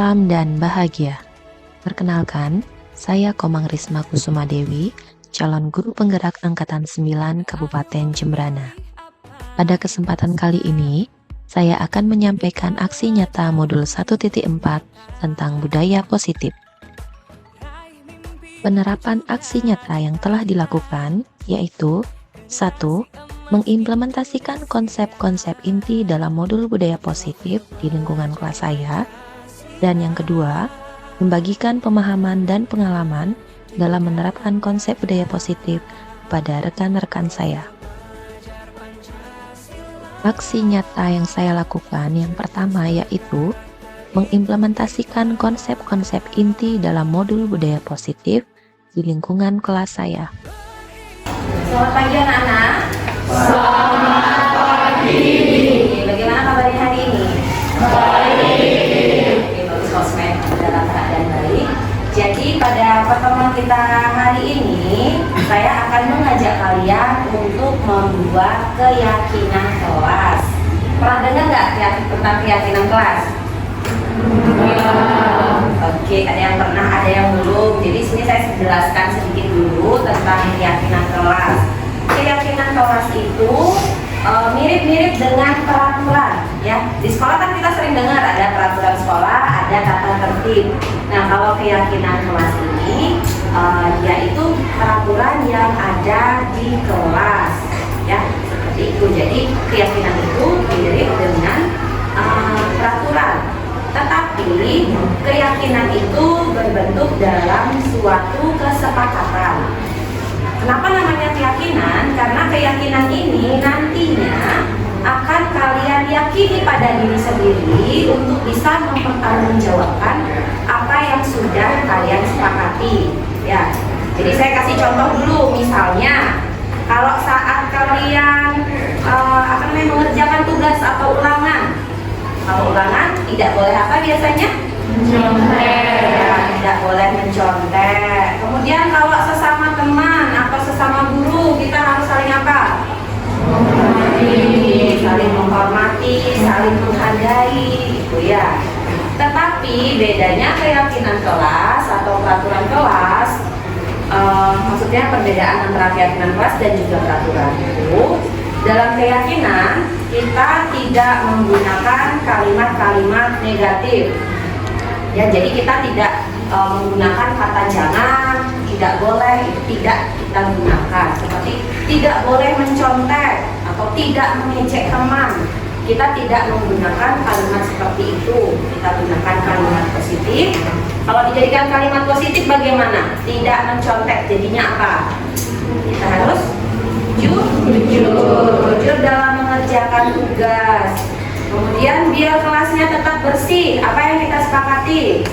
salam dan bahagia. Perkenalkan, saya Komang Risma Kusuma Dewi, calon guru penggerak Angkatan 9 Kabupaten Jembrana. Pada kesempatan kali ini, saya akan menyampaikan aksi nyata modul 1.4 tentang budaya positif. Penerapan aksi nyata yang telah dilakukan yaitu 1. Mengimplementasikan konsep-konsep inti dalam modul budaya positif di lingkungan kelas saya. Dan yang kedua, membagikan pemahaman dan pengalaman dalam menerapkan konsep budaya positif pada rekan-rekan saya. Aksi nyata yang saya lakukan yang pertama yaitu mengimplementasikan konsep-konsep inti dalam modul budaya positif di lingkungan kelas saya. Selamat pagi anak-anak. Selamat pagi. Bagaimana kabarnya hari ini? Baik. Oke, bagus sosmed dalam keadaan baik. Jadi pada pertemuan kita hari ini, saya akan mengajak kalian untuk membuat keyakinan kelas. Pernah dengar nggak tentang keyakinan kelas? Oke, ada yang pernah, ada yang belum. Jadi sini saya jelaskan sedikit dulu tentang keyakinan kelas. Keyakinan kelas itu mirip-mirip dengan peraturan, ya. Di sekolah kan kita sering dengar ada peraturan sekolah, ada tata tertib. Nah, kalau keyakinan kelas ini yaitu peraturan yang ada di kelas, ya, seperti itu. Jadi keyakinan itu mirip dengan peraturan. Tetapi keyakinan itu berbentuk dalam suatu kesepakatan. Kenapa namanya keyakinan? Karena keyakinan ini nantinya akan kalian yakini pada diri sendiri untuk bisa mempertanggungjawabkan apa yang sudah kalian sepakati. Ya, jadi saya kasih contoh dulu. Misalnya, kalau saat kalian akan mengerjakan tugas atau ulangan, kalau ulangan tidak boleh apa biasanya? Mencontek. Ya, tidak boleh mencontek. Kemudian kalau sesama teman atau sesama guru kita harus saling apa? Saling menghormati, saling menghargai, itu ya. Tetapi bedanya keyakinan kelas atau peraturan kelas, maksudnya perbedaan antara keyakinan kelas dan juga peraturan itu, dalam keyakinan kita tidak menggunakan kalimat-kalimat negatif. Ya, jadi kita tidak menggunakan kata jangan, tidak boleh, itu tidak kita gunakan. Seperti tidak boleh mencontek atau tidak mengejek teman. Kita tidak menggunakan kalimat seperti itu. Kita gunakan kalimat positif. Kalau dijadikan kalimat positif bagaimana? Tidak mencontek, jadinya apa? Kita harus jujur dalam mengerjakan tugas. Kemudian biar kelasnya tetap bersih. Apa yang kita sepakati?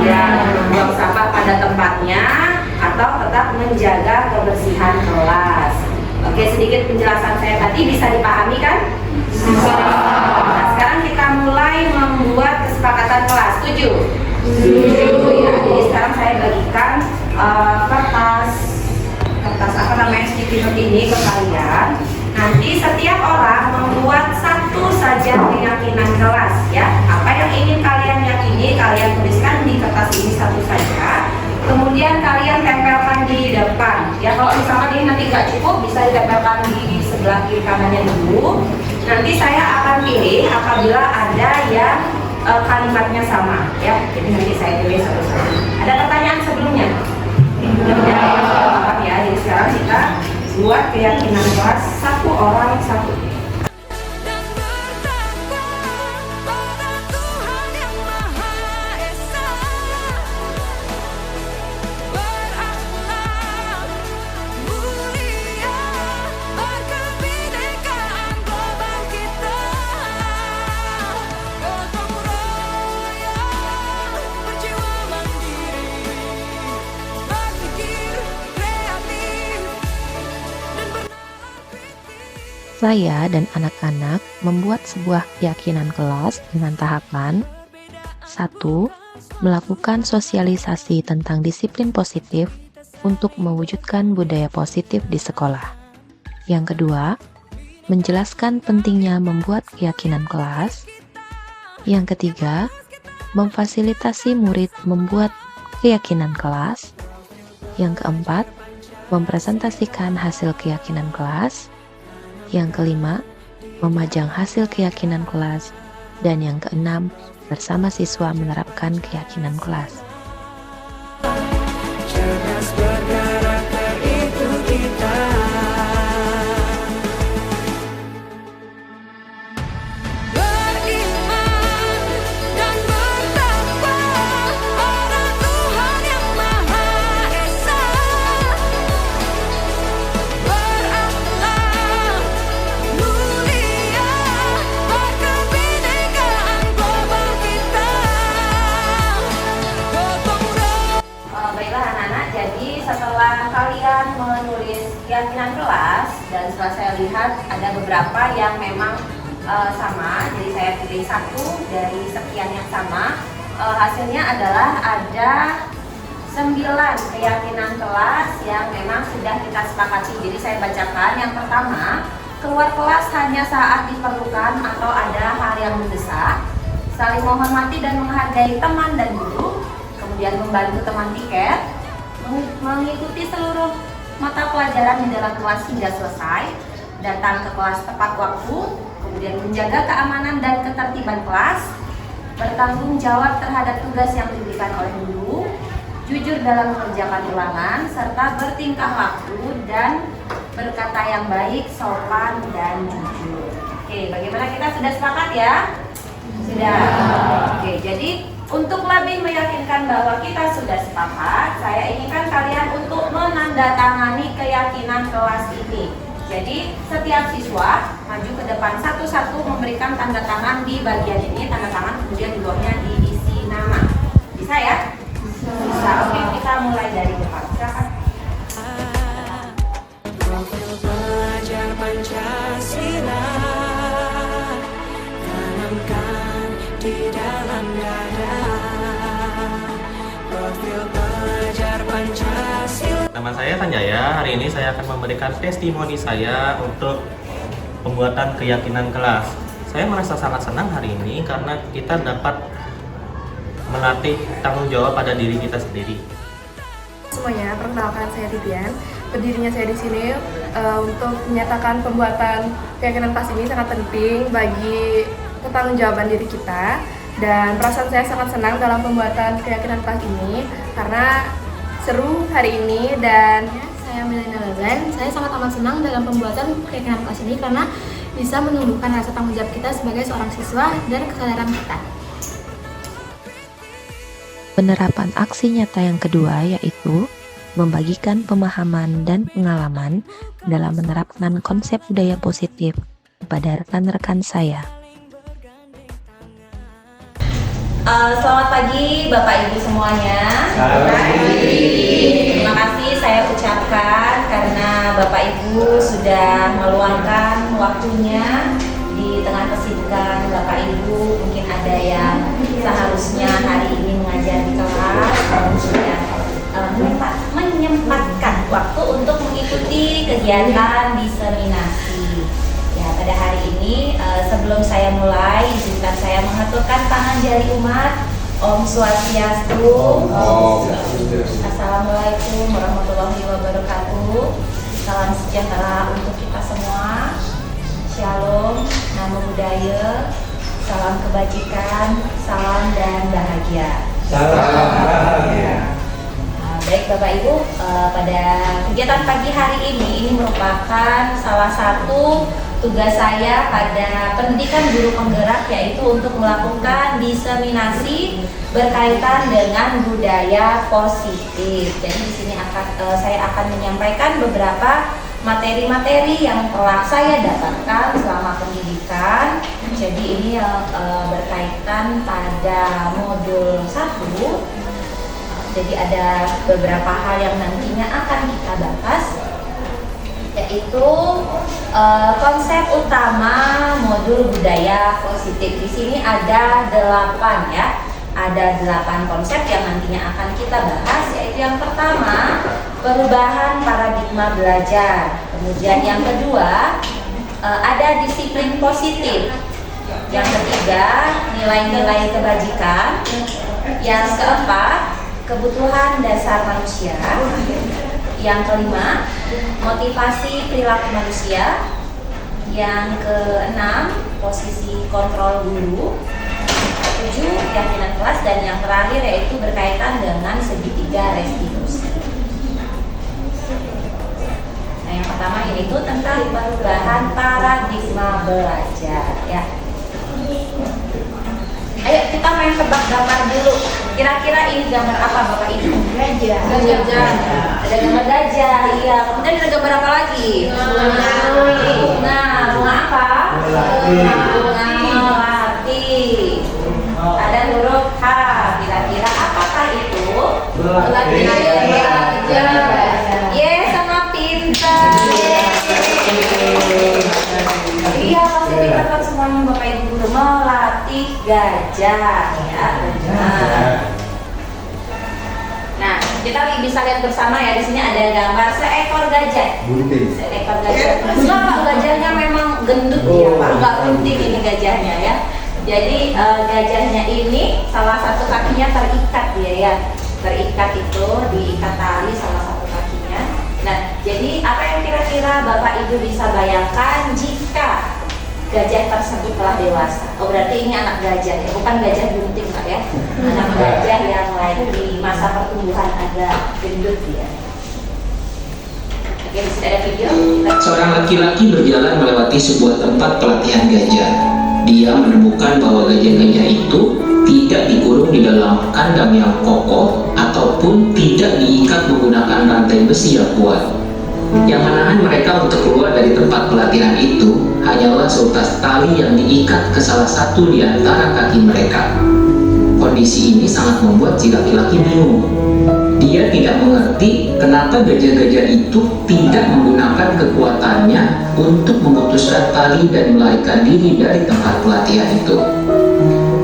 Ya, membuang sampah pada tempatnya atau tetap menjaga kebersihan kelas. Oke, sedikit penjelasan saya tadi bisa dipahami kan? Bisa. Nah, sekarang kita mulai membuat kesepakatan kelas. Setuju? Setuju. Ya, jadi sekarang saya bagikan kertas apa namanya sticky note ini ke kalian. Nanti setiap orang membuat satu saja keyakinan kelas, ya. Apa yang ingin kalian yakini, kalian tuliskan di kertas ini satu saja. Kemudian kalian tempelkan di depan. Ya, kalau misalnya ini nanti nggak cukup, bisa ditempelkan di sebelah kiri kanannya dulu. Nanti saya akan pilih apabila ada yang kalimatnya sama, ya. Jadi nanti saya pilih satu-satu. Ada pertanyaan sebelumnya? Ya, jadi sekarang kita buat keyakinan kelas satu orang satu. Saya dan anak-anak membuat sebuah keyakinan kelas dengan tahapan 1. Melakukan sosialisasi tentang disiplin positif untuk mewujudkan budaya positif di sekolah. Yang kedua, menjelaskan pentingnya membuat keyakinan kelas. Yang ketiga, memfasilitasi murid membuat keyakinan kelas. Yang keempat, mempresentasikan hasil keyakinan kelas. Yang kelima, memajang hasil keyakinan kelas. Dan yang keenam, bersama siswa menerapkan keyakinan kelas. Cerdas berkarakter itu kita. Beriman dan bertakwa pada Tuhan yang Maha Esa. Berakhlak mulia, berkebinekaan global kita. Gotong royong. Baiklah anak-anak, jadi setelah kalian menulis keyakinan kelas dan setelah saya lihat ada beberapa yang memang sama, jadi saya pilih satu dari sekian yang sama. Hasilnya adalah ada 9 keyakinan kelas yang memang sudah kita sepakati. Jadi saya bacakan. Yang pertama, keluar kelas hanya saat diperlukan atau ada hal yang mendesak, saling menghormati dan menghargai teman dan guru, kemudian membantu teman tiket, mengikuti seluruh mata pelajaran di dalam kelas hingga selesai, datang ke kelas tepat waktu, kemudian menjaga keamanan dan ketertiban kelas, bertanggung jawab terhadap tugas yang diberikan oleh guru, jujur dalam mengerjakan ulangan, serta bertingkah laku dan berkata yang baik, sopan, dan jujur. Oke, bagaimana, kita sudah sepakat ya? Sudah. Oke, jadi untuk lebih meyakinkan bahwa kita sudah sepakat, saya inginkan kalian untuk menandatangani keyakinan kelas ini. Jadi setiap siswa maju ke depan satu-satu memberikan tanda tangan di bagian ini, tanda tangan, kemudian di bawahnya diisi nama. Bisa ya? Bisa. Oke, kita mulai dari depan. Silakan. Profil pelajar Pancasila tanamkan di dalam dada. Profil pelajar Pancasila. Nama saya Sanjaya. Hari ini saya akan memberikan testimoni saya untuk pembuatan keyakinan kelas. Saya merasa sangat senang hari ini karena kita dapat melatih tanggung jawab pada diri kita sendiri. Semuanya, perkenalkan saya Tidian. Berdirinya saya di sini untuk menyatakan pembuatan keyakinan kelas ini sangat penting bagi pertanggungjawaban diri kita, dan perasaan saya sangat senang dalam pembuatan keyakinan kelas ini karena seru hari ini. Dan saya Melena Lalan, saya sangat amat senang dalam pembuatan keyakinan kelas ini karena bisa menumbuhkan rasa tanggung jawab kita sebagai seorang siswa dan kesadaran kita. Penerapan aksi nyata yang kedua yaitu membagikan pemahaman dan pengalaman dalam menerapkan konsep budaya positif kepada rekan-rekan saya. Selamat pagi Bapak Ibu semuanya. Terima kasih saya ucapkan karena Bapak Ibu sudah meluangkan waktunya di tengah kesibukan Bapak Ibu. Mungkin ada yang seharusnya hari ini mengajar di kelas dan sudah menyempatkan waktu untuk mengikuti kegiatan diseminasi. Ya, pada hari ini sebelum saya mulai, izinkan saya mengaturkan tangan jari umat. Om Swastiastu. Assalamualaikum warahmatullahi wabarakatuh. Salam sejahtera untuk kita semua. Shalom, namo buddhaya, salam kebajikan, salam dan bahagia. Salam bahagia. Baik Bapak Ibu, pada kegiatan pagi hari ini merupakan salah satu tugas saya pada pendidikan guru penggerak, yaitu untuk melakukan diseminasi berkaitan dengan budaya positif. Jadi di sini saya akan menyampaikan beberapa materi-materi yang telah saya dapatkan selama pendidikan. Jadi ini berkaitan pada modul 1. Jadi ada beberapa hal yang nantinya akan kita bahas, yaitu konsep utama modul budaya positif. Di sini ada 8 ya. Ada 8 konsep yang nantinya akan kita bahas, yaitu yang pertama, perubahan paradigma belajar. Kemudian yang kedua, ada disiplin positif. Yang ketiga, nilai-nilai kebajikan. Yang keempat, kebutuhan dasar manusia. Yang kelima, motivasi perilaku manusia. Yang keenam, posisi kontrol guru. 7, keyakinan kelas. Dan yang terakhir yaitu berkaitan dengan segitiga restitusi. Nah, yang pertama yaitu tentang perubahan paradigma belajar ya. Ayo kita main tebak gambar dulu. Kira-kira ini gambar apa Bapak Ibu? Gajah. Ada gambar gajah, iya. Kemudian ada gambar apa lagi? Bunga. Bunga apa? Bunga melati. Ada huruf H. Kira-kira apakah itu? Yes, sama pintar. Iya, pasti pintar kan semuanya Bapak Ibu guru. Melatih gajah ya. Nah, kita bisa lihat bersama ya, di sini ada gambar seekor gajah. Seekor gajah. Enggak, Pak, gajahnya memang gendut ya, Pak. Enggak bunting ini gajahnya ya. Jadi gajahnya ini salah satu kakinya terikat ya. Terikat itu diikat tali salah satu kakinya. Nah, jadi apa yang kira-kira Bapak Ibu bisa bayangkan jika gajah tersebut telah dewasa? Oh, berarti ini anak gajah ya, bukan gajah bunting Pak ya. Anak gajah yang lagi di masa pertumbuhan agak gendut ya. Oke, di sini ada video. Seorang laki-laki berjalan melewati sebuah tempat pelatihan gajah. Dia menemukan bahwa gajah-gajah itu tidak dikurung di dalam kandang yang kokoh ataupun tidak diikat menggunakan rantai besi yang kuat. Yang menahan mereka untuk keluar dari tempat pelatihan itu hanyalah seutas tali yang diikat ke salah satu di antara kaki mereka. Kondisi ini sangat membuat si laki-laki bingung. Dia tidak mengerti kenapa gajah-gajah itu tidak menggunakan kekuatannya untuk memutuskan tali dan melarikan diri dari tempat pelatihan itu.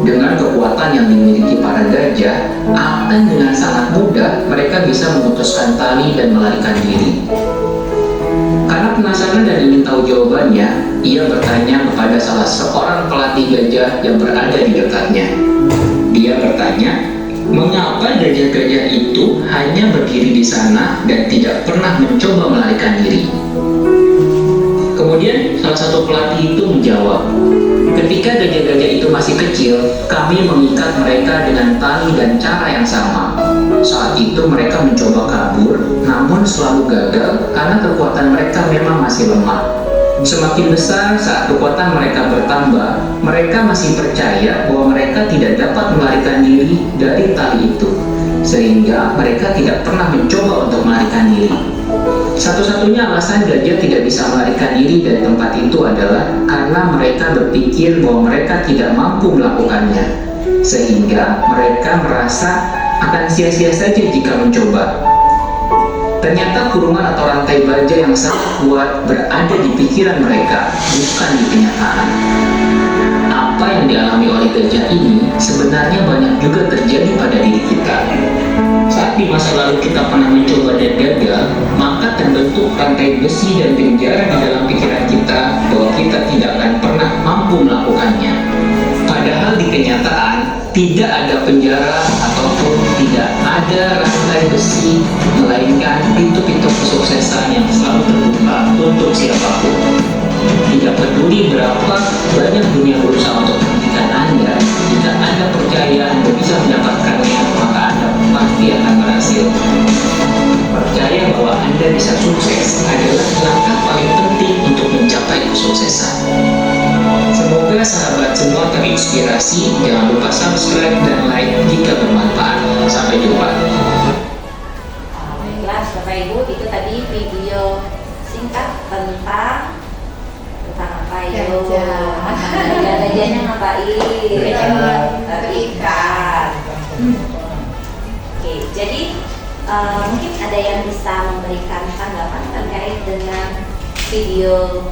Dengan kekuatan yang dimiliki para gajah, akan dengan sangat mudah mereka bisa memutuskan tali dan melarikan diri. Karena penasaran dan ingin tahu jawabannya, ia bertanya kepada salah seorang pelatih gajah yang berada di dekatnya. Dia bertanya, mengapa gajah-gajah itu hanya berdiri di sana dan tidak pernah mencoba melarikan diri? Kemudian salah satu pelatih itu menjawab, ketika gajah-gajah itu masih kecil, kami mengikat mereka dengan tali dan cara yang sama. Saat itu mereka mencoba kabur, namun selalu gagal karena kekuatan mereka memang masih lemah. Semakin besar saat kekuatan mereka bertambah, mereka masih percaya bahwa mereka tidak dapat melarikan diri dari tali itu, sehingga mereka tidak pernah mencoba untuk melarikan diri. Satu-satunya alasan gajah tidak bisa melarikan diri dari tempat itu adalah karena mereka berpikir bahwa mereka tidak mampu melakukannya, sehingga mereka merasa akan sia-sia saja jika mencoba. Ternyata kurungan atau rantai baja yang sangat kuat berada di pikiran mereka, bukan di kenyataan. Apa yang dialami oleh gajah ini sebenarnya banyak juga terjadi pada diri kita. Saat di masa lalu kita pernah mencoba dan gagal, maka terbentuk rantai besi dan penjara di dalam pikiran kita bahwa kita tidak akan pernah mampu melakukannya. Padahal di kenyataan, tidak ada penjara ataupun tidak ada rantai besi, melainkan pintu-pintu kesuksesan yang selalu terbuka untuk siapapun. Tidak peduli berapa banyak dunia berusaha untuk menghentikan Anda, jika Anda percaya Anda bisa mendapatkannya, maka Anda pasti akan berhasil. Percaya bahwa Anda bisa sukses adalah langkah paling penting untuk mencapai kesuksesan. Semoga sahabat semua terinspirasi. Jangan lupa subscribe dan like jika bermanfaat. Sampai jumpa. Baiklah Bapak Ibu, itu tadi video singkat tentang apa itu? Gajahnya ngapain? Terikat. Oke, jadi mungkin ada yang bisa memberikan tanggapan terkait dengan video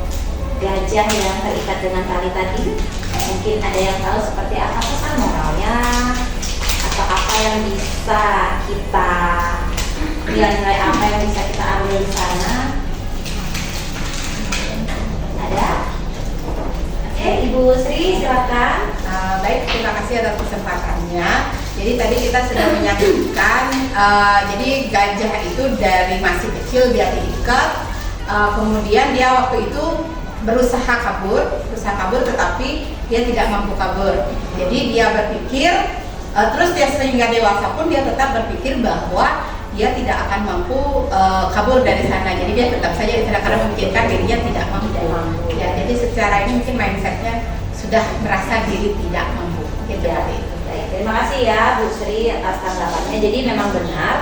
gajah yang terikat dengan tali tadi. Mungkin ada yang tahu seperti apa pesan moralnya, atau apa yang bisa kita, nilai-nilai apa yang bisa kita ambil di sana. Ada? Oke, Ibu Sri silakan. kasih atas kesempatannya. Jadi tadi kita sudah menyaksikan, jadi gajah itu dari masih kecil dia diikat, kemudian dia waktu itu berusaha kabur tetapi dia tidak mampu kabur. Jadi dia berpikir, terus dia sehingga dewasa pun dia tetap berpikir bahwa dia tidak akan mampu kabur dari sana. Jadi dia tetap saja di sana karena memikirkan dirinya tidak mampu. Ya, jadi secara ini mungkin mindsetnya sudah merasa diri tidak mampu. Gitu Ya. tadi. Baik, terima kasih ya Bu Sri atas tanggapannya. Jadi memang benar,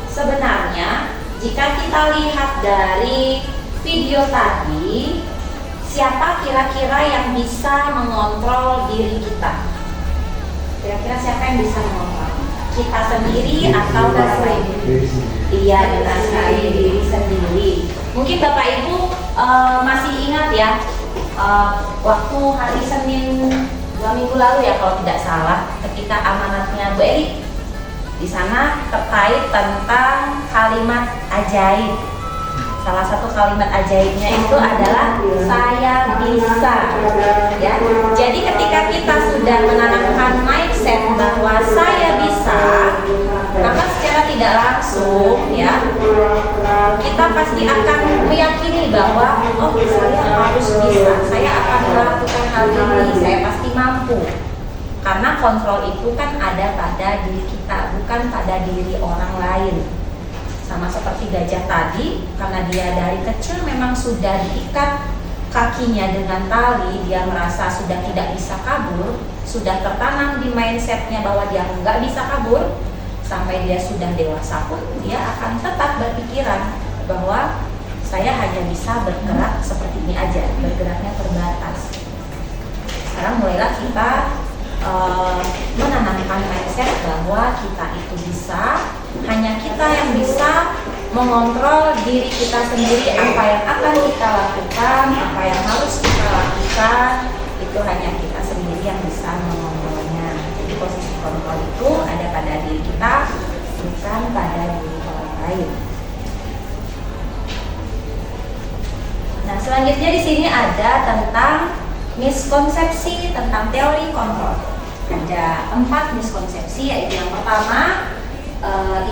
sebenarnya jika kita lihat dari video tadi, siapa kira-kira yang bisa mengontrol diri kita? Kira-kira siapa yang bisa mengontrol? Kita sendiri atau orang lain? Iya, benar sekali, diri sendiri. Mungkin Bapak Ibu masih ingat ya, waktu hari Senin 2 minggu lalu ya kalau tidak salah, ketika amanatnya Bu Eri di sana terkait tentang kalimat ajaib. Salah satu kalimat ajaibnya itu adalah saya bisa, ya. Jadi ketika kita sudah menanamkan mindset bahwa saya bisa, maka secara tidak langsung, ya, kita pasti akan meyakini bahwa oh saya harus bisa, saya akan melakukan hal ini, saya pasti mampu. Karena kontrol itu kan ada pada diri kita, bukan pada diri orang lain. Sama seperti gajah tadi, karena dia dari kecil memang sudah diikat kakinya dengan tali, dia merasa sudah tidak bisa kabur, sudah tertanam di mindsetnya bahwa dia nggak bisa kabur. Sampai dia sudah dewasa pun dia akan tetap berpikiran bahwa saya hanya bisa bergerak seperti ini aja, bergeraknya terbatas. Sekarang mulailah kita menanamkan mindset bahwa kita itu bisa, hanya kita yang bisa mengontrol diri kita sendiri, apa yang akan kita lakukan, apa yang harus kita lakukan, itu hanya kita sendiri yang bisa mengontrolnya. Jadi posisi kontrol itu ada pada diri kita, bukan pada diri orang lain. Nah, selanjutnya di sini ada tentang miskonsepsi tentang teori kontrol. Ada 4 miskonsepsi, yaitu yang pertama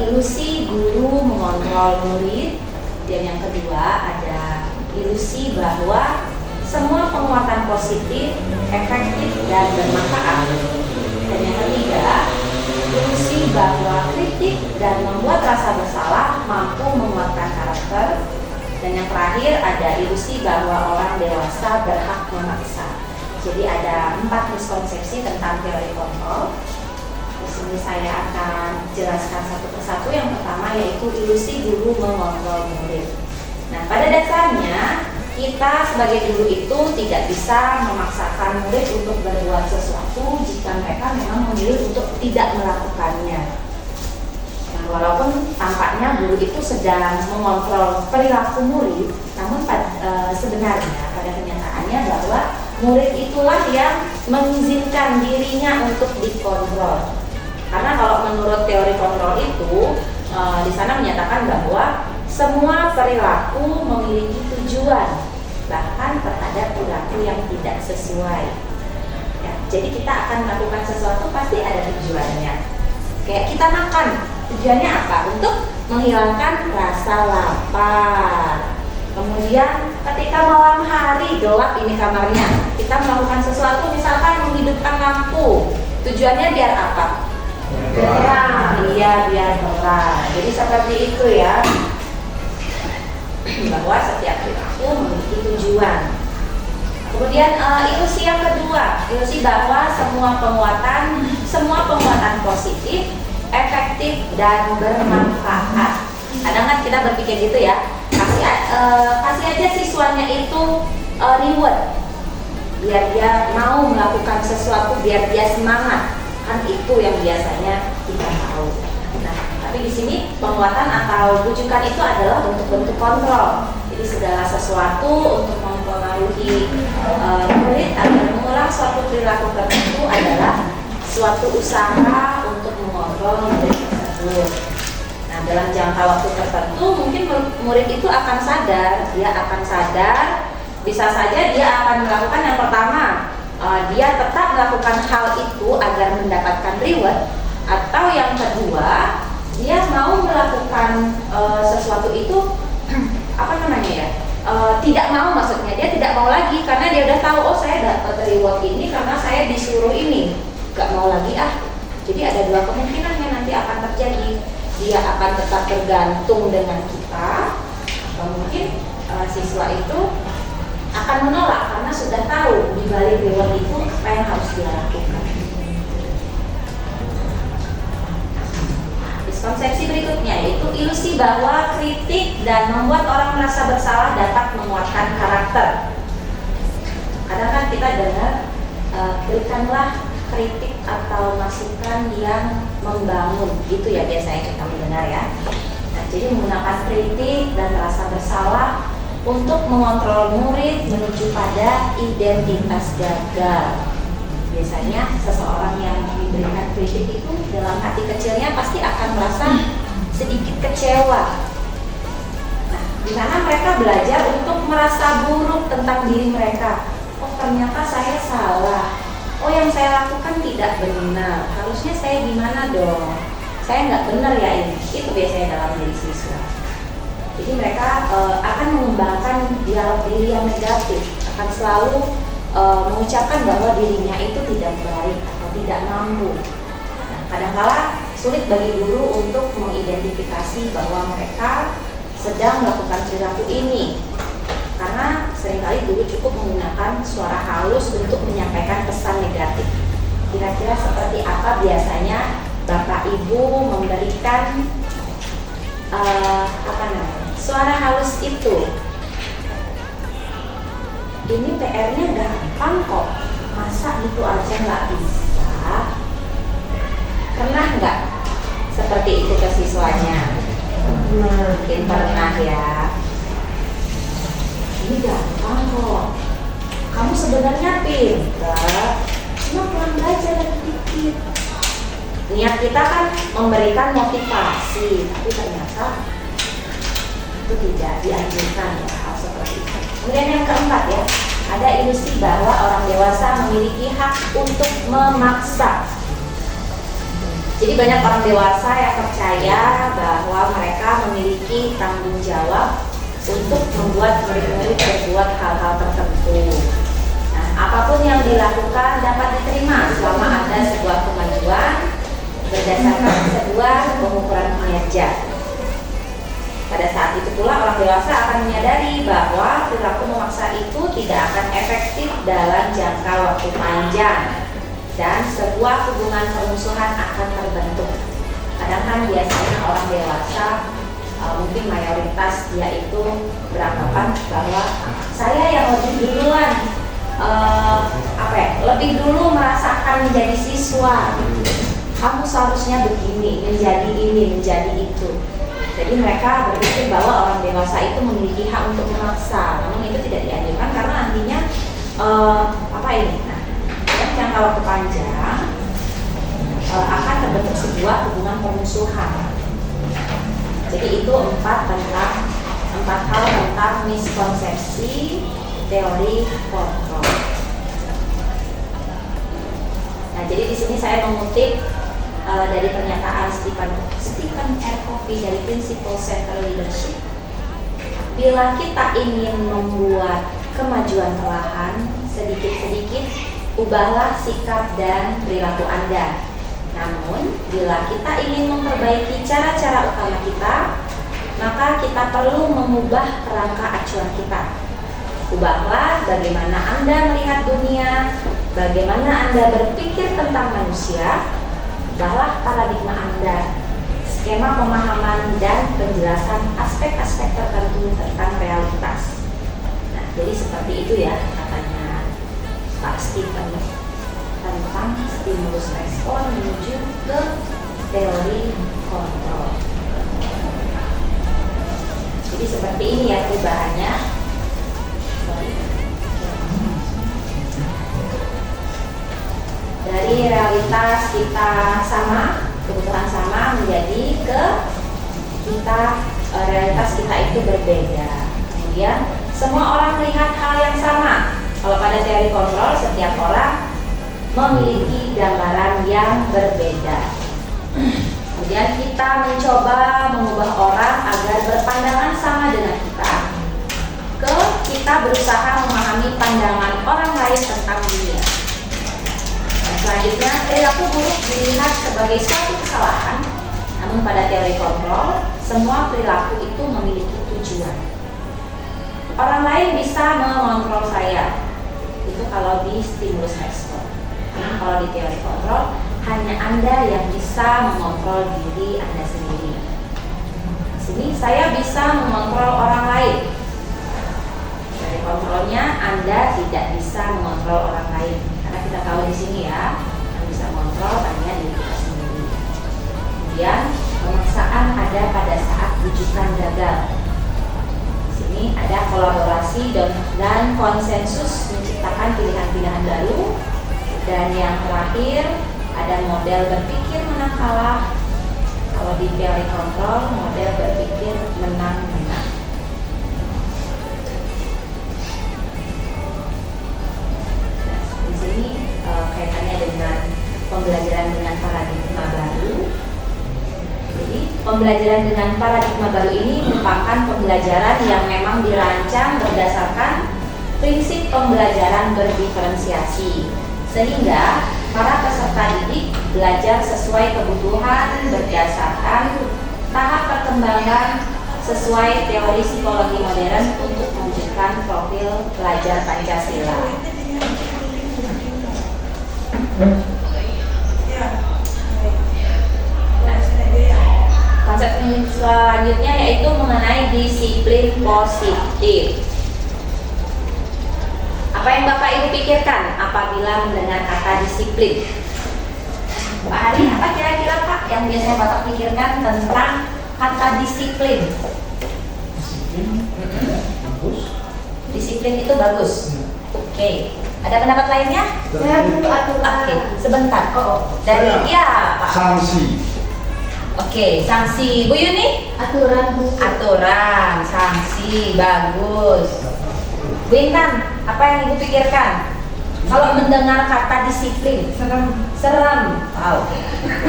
ilusi guru mengontrol murid, dan yang kedua ada ilusi bahwa semua penguatan positif, efektif dan bermanfaat, dan yang ketiga ilusi bahwa kritik dan membuat rasa bersalah mampu menguatkan karakter, dan yang terakhir ada ilusi bahwa orang dewasa berhak memaksa. Jadi ada 4 miskonsepsi tentang teori kontrol. Di sini saya akan jelaskan satu persatu. Yang pertama yaitu ilusi guru mengontrol murid. Nah, pada dasarnya kita sebagai guru itu tidak bisa memaksakan murid untuk berbuat sesuatu jika mereka memang memilih untuk tidak melakukannya. Nah, walaupun tampaknya guru itu sedang mengontrol perilaku murid, namun sebenarnya pada kenyataannya bahwa murid itulah yang mengizinkan dirinya untuk dikontrol. Karena kalau menurut teori kontrol itu di sana menyatakan bahwa semua perilaku memiliki tujuan, bahkan terhadap perilaku yang tidak sesuai. Ya, jadi kita akan melakukan sesuatu pasti ada tujuannya. Kayak kita makan, tujuannya apa? Untuk menghilangkan rasa lapar. Kemudian ketika malam hari gelap ini kamarnya, kita melakukan sesuatu, misalkan menghidupkan lampu, tujuannya biar apa? Terang. Iya, biar terang. Jadi seperti itu ya, bahwa setiap perilaku memiliki tujuan. Kemudian ilusi yang kedua, ilusi bahwa semua penguatan positif, efektif dan bermanfaat. Kadang kan kita berpikir gitu ya. Kasih aja siswanya itu reward, biar dia mau melakukan sesuatu, biar dia semangat, kan itu yang biasanya kita tahu. Nah, tapi di sini penguatan atau bujukan itu adalah bentuk-bentuk kontrol. Jadi segala sesuatu untuk mempengaruhi murid agar mengulang suatu perilaku tertentu adalah suatu usaha untuk mengontrol murid tersebut. Nah, dalam jangka waktu tertentu mungkin murid itu akan sadar, bisa saja dia akan melakukan yang pertama, dia tetap melakukan hal itu agar mendapatkan reward, atau yang kedua dia mau melakukan sesuatu itu tidak mau, maksudnya dia tidak mau lagi karena dia udah tahu, oh saya dapat reward ini karena saya disuruh ini, gak mau lagi ah. Jadi ada dua kemungkinan yang nanti akan terjadi. Dia akan tetap bergantung dengan kita, atau mungkin siswa itu akan menolak karena sudah tahu di balik reward itu apa yang harus dia lakukan. Konsepsi berikutnya yaitu ilusi bahwa kritik dan membuat orang merasa bersalah dapat menguatkan karakter. Kadang kan kita dengar berikanlah kritik atau masukan yang membangun, gitu ya biasanya kita mendengar ya. Nah, jadi menggunakan kritik dan rasa bersalah untuk mengontrol murid menuju pada identitas gagal. Biasanya seseorang yang diberikan kritik itu dalam hati kecilnya pasti akan merasa sedikit kecewa. Nah, di mana mereka belajar untuk merasa buruk tentang diri mereka. Oh, ternyata saya salah. Oh, yang saya lakukan tidak benar. Harusnya saya gimana dong? Saya nggak benar ya ini. Itu biasanya dalam diri siswa. Jadi mereka akan mengembangkan dialog diri yang negatif, akan selalu mengucapkan bahwa dirinya itu tidak baik atau tidak mampu. Nah, kadang-kala sulit bagi guru untuk mengidentifikasi bahwa mereka sedang melakukan perilaku ini, karena seringkali guru cukup menggunakan suara halus untuk menyampaikan pesan negatif. Kira-kira seperti apa biasanya Bapak Ibu memberikan suara halus itu? Ini PR-nya gampang kok, masa gitu aja nggak bisa? Pernah nggak seperti itu ke siswanya? Mungkin pernah ya. Ini gampang kok, kamu sebenarnya pintar, cuma kurang belajar lagi dikit. Niat kita kan memberikan motivasi, tapi ternyata itu tidak dianjurkan ya hal seperti itu. Kemudian yang keempat ya, ada ilusi bahwa orang dewasa memiliki hak untuk memaksa. Jadi banyak orang dewasa yang percaya bahwa mereka memiliki tanggung jawab untuk membuat murid-murid berbuat hal-hal tertentu. Nah, apapun yang dilakukan dapat diterima selama ada sebuah kemajuan berdasarkan sebuah pengukuran kinerja. Pada saat itu pula orang dewasa akan menyadari bahwa perilaku memaksa itu tidak akan efektif dalam jangka waktu panjang dan sebuah hubungan permusuhan akan terbentuk. Kadang kan biasanya orang dewasa, mungkin mayoritas dia itu beranggapan bahwa saya yang lebih duluan, lebih dulu merasakan menjadi siswa. Kamu seharusnya begini, menjadi ini, menjadi itu. Jadi mereka berpikir bahwa orang dewasa itu memiliki hak untuk memaksa, namun itu tidak dianjurkan karena nantinya dalam jangka waktu panjang akan terbentuk sebuah hubungan permusuhan. Jadi itu empat hal tentang miskonsepsi teori kontrol. Nah, jadi di sini saya mengutip dari pernyataan Stephen R. Covey dari Principle Center Leadership. Bila kita ingin membuat kemajuan perlahan, sedikit-sedikit ubahlah sikap dan perilaku Anda. Namun, bila kita ingin memperbaiki cara-cara utama kita, maka kita perlu mengubah kerangka acuan kita. Ubahlah bagaimana Anda melihat dunia, bagaimana Anda berpikir tentang manusia, ubahlah paradigma Anda, skema pemahaman dan penjelasan aspek-aspek tertentu tentang realitas. Nah, jadi seperti itu ya katanya Pak Stephen tentang stimulus respon menuju ke teori kontrol. Jadi seperti ini ya perubahannya. Dari realitas kita sama, kebutuhan sama menjadi ke kita realitas kita itu berbeda. Kemudian semua orang melihat hal yang sama, Kalau pada teori kontrol, setiap orang memiliki gambaran yang berbeda. Kemudian kita mencoba mengubah orang agar berpandangan sama dengan kita. Kita berusaha memahami pandangan orang lain tentang dunia. Dan selanjutnya, perilaku buruk dilihat sebagai suatu kesalahan. Namun pada teori kontrol, semua perilaku itu memiliki tujuan. Orang lain bisa mengontrol saya. Itu kalau di stimulus respon. Nah, kalau di teori kontrol, hanya Anda yang bisa mengontrol diri Anda sendiri. Di sini saya bisa mengontrol orang lain. Dari kontrolnya, Anda tidak bisa mengontrol orang lain. Karena kita tahu di sini ya, yang bisa mengontrol hanya diri kita sendiri. Kemudian, pemaksaan ada pada saat rujukan gagal. Di sini ada kolaborasi dan konsensus menciptakan pilihan-pilihan baru. Dan yang terakhir, ada model berpikir menang kalah. Kalau di teori kontrol, model berpikir menang-menang. Di sini kaitannya dengan pembelajaran dengan paradigma baru. Jadi pembelajaran dengan paradigma baru ini merupakan pembelajaran yang memang dirancang berdasarkan prinsip pembelajaran berdiferensiasi, sehingga para peserta didik belajar sesuai kebutuhan berdasarkan tahap perkembangan sesuai teori psikologi modern untuk mewujudkan profil pelajar Pancasila. Konsep selanjutnya yaitu mengenai disiplin positif. Apa yang Bapak Ibu pikirkan apabila mendengar kata disiplin? Pak Hari, apa kira-kira Pak yang biasanya Bapak pikirkan tentang kata disiplin? Disiplin itu bagus. Oke. Ada pendapat lainnya? Saya dulu aturan. Oke, sebentar. Dari ya Pak. Sanksi. Oke, sanksi. Bu Yuni? Aturan. Aturan, sanksi, bagus. Bu Intan, apa yang Ibu pikirkan kalau mendengar kata disiplin? Serem. Oke.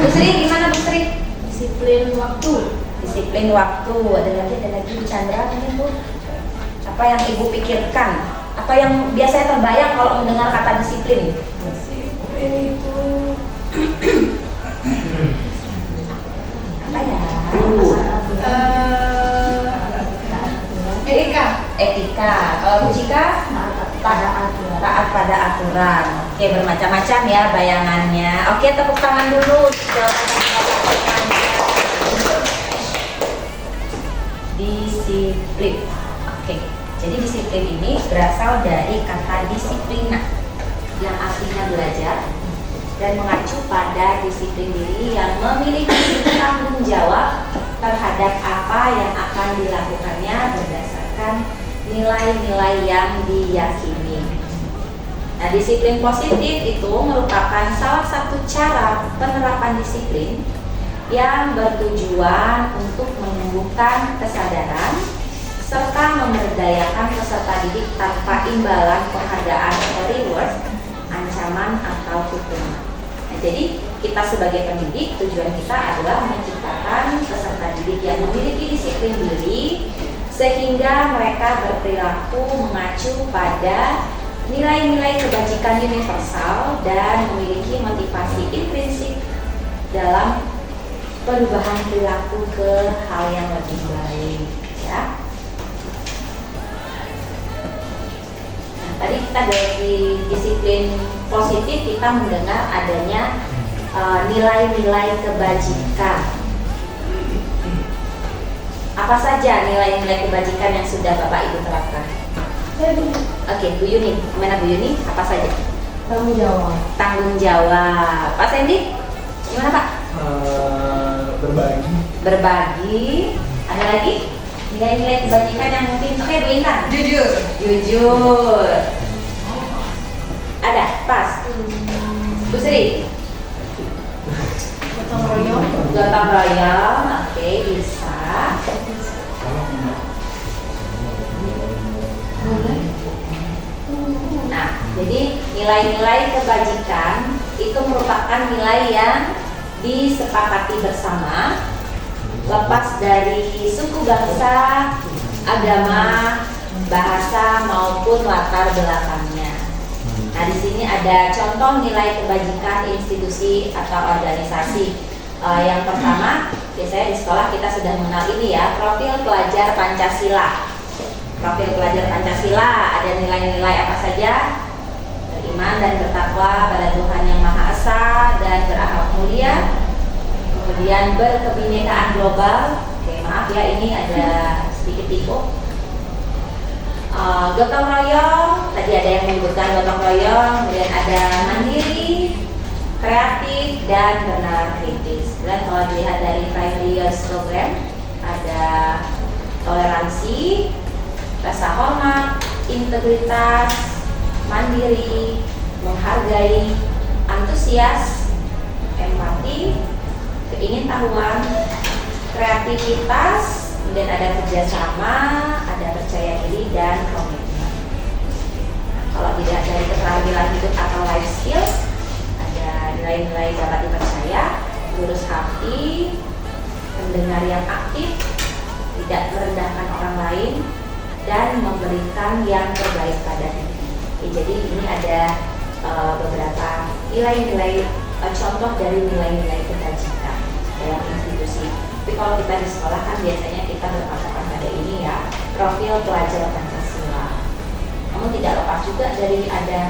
Bu Sri, gimana Bu Sri? Disiplin waktu. Disiplin waktu. Ada lagi Bu Chandra mungkin Bu. Apa yang Ibu pikirkan? Apa yang biasanya terbayang kalau mendengar kata disiplin? Disiplin itu Apa ya? Etika. Kalau Bu Cika? Taat pada aturan. Oke, bermacam-macam ya bayangannya. Oke, tepuk tangan dulu. Disiplin. Oke, jadi disiplin ini berasal dari kata disiplina yang artinya belajar dan mengacu pada disiplin diri yang memiliki tanggung jawab terhadap apa yang akan dilakukannya berdasarkan nilai-nilai yang diyakini. Nah, disiplin positif itu merupakan salah satu cara penerapan disiplin yang bertujuan untuk menumbuhkan kesadaran serta memberdayakan peserta didik tanpa imbalan penghargaan atau reward, ancaman atau hukuman. Nah, jadi kita sebagai pendidik, tujuan kita adalah menciptakan peserta didik yang memiliki disiplin diri sehingga mereka berperilaku mengacu pada nilai-nilai kebajikan universal dan memiliki motivasi intrinsik dalam perubahan perilaku ke hal yang lebih baik, ya. Nah, tadi kita dari disiplin positif kita mendengar adanya nilai-nilai kebajikan. Apa saja nilai-nilai kebajikan yang sudah Bapak Ibu terapkan? Oke, Bu Yuni, gimana Bu Yuni? Apa saja? Tanggung jawab. Tanggung jawab. Pak Sandy, gimana Pak? Berbagi. Berbagi. Ada lagi? Nilai-nilai kebajikan yang mungkin oke Bu Intan. Jujur. Ada, pas. Bu Sri. Gotong royong. Oke, bisa. Nah, nilai-nilai kebajikan itu merupakan nilai yang disepakati bersama, lepas dari suku bangsa, agama, bahasa maupun latar belakangnya. Nah, di sini ada contoh nilai kebajikan institusi atau organisasi. Yang pertama, biasanya di sekolah kita sudah mengenal ini ya, profil pelajar Pancasila. Profil pelajar Pancasila ada nilai-nilai apa saja? Beriman dan bertakwa pada Tuhan Yang Maha Esa dan berakhlak mulia. Kemudian berkebinekaan global. Oke, maaf ya, ini ada sedikit tipu. Gotong royong, tadi ada yang menyebutkan gotong royong. Kemudian ada mandiri, kreatif, dan benar kritis. Dan kalau dilihat dari primary years program, ada toleransi, rasa hormat, integritas, mandiri, menghargai, antusias, empati, keingintahuan, kreativitas, kemudian ada kerjasama, ada percaya diri, dan komitmen. Nah, kalau tidak dari keterampilan hidup atau life skills, ada nilai-nilai dapat dipercaya, lurus hati, pendengar yang aktif, tidak merendahkan orang lain, dan memberikan yang terbaik pada diri. Jadi ini ada beberapa nilai-nilai, contoh dari nilai-nilai kebajikan dalam institusi. Tapi kalau kita di sekolah kan biasanya kita berpatokan pada ini ya, profil pelajar Pancasila. Namun tidak lepas juga dari ada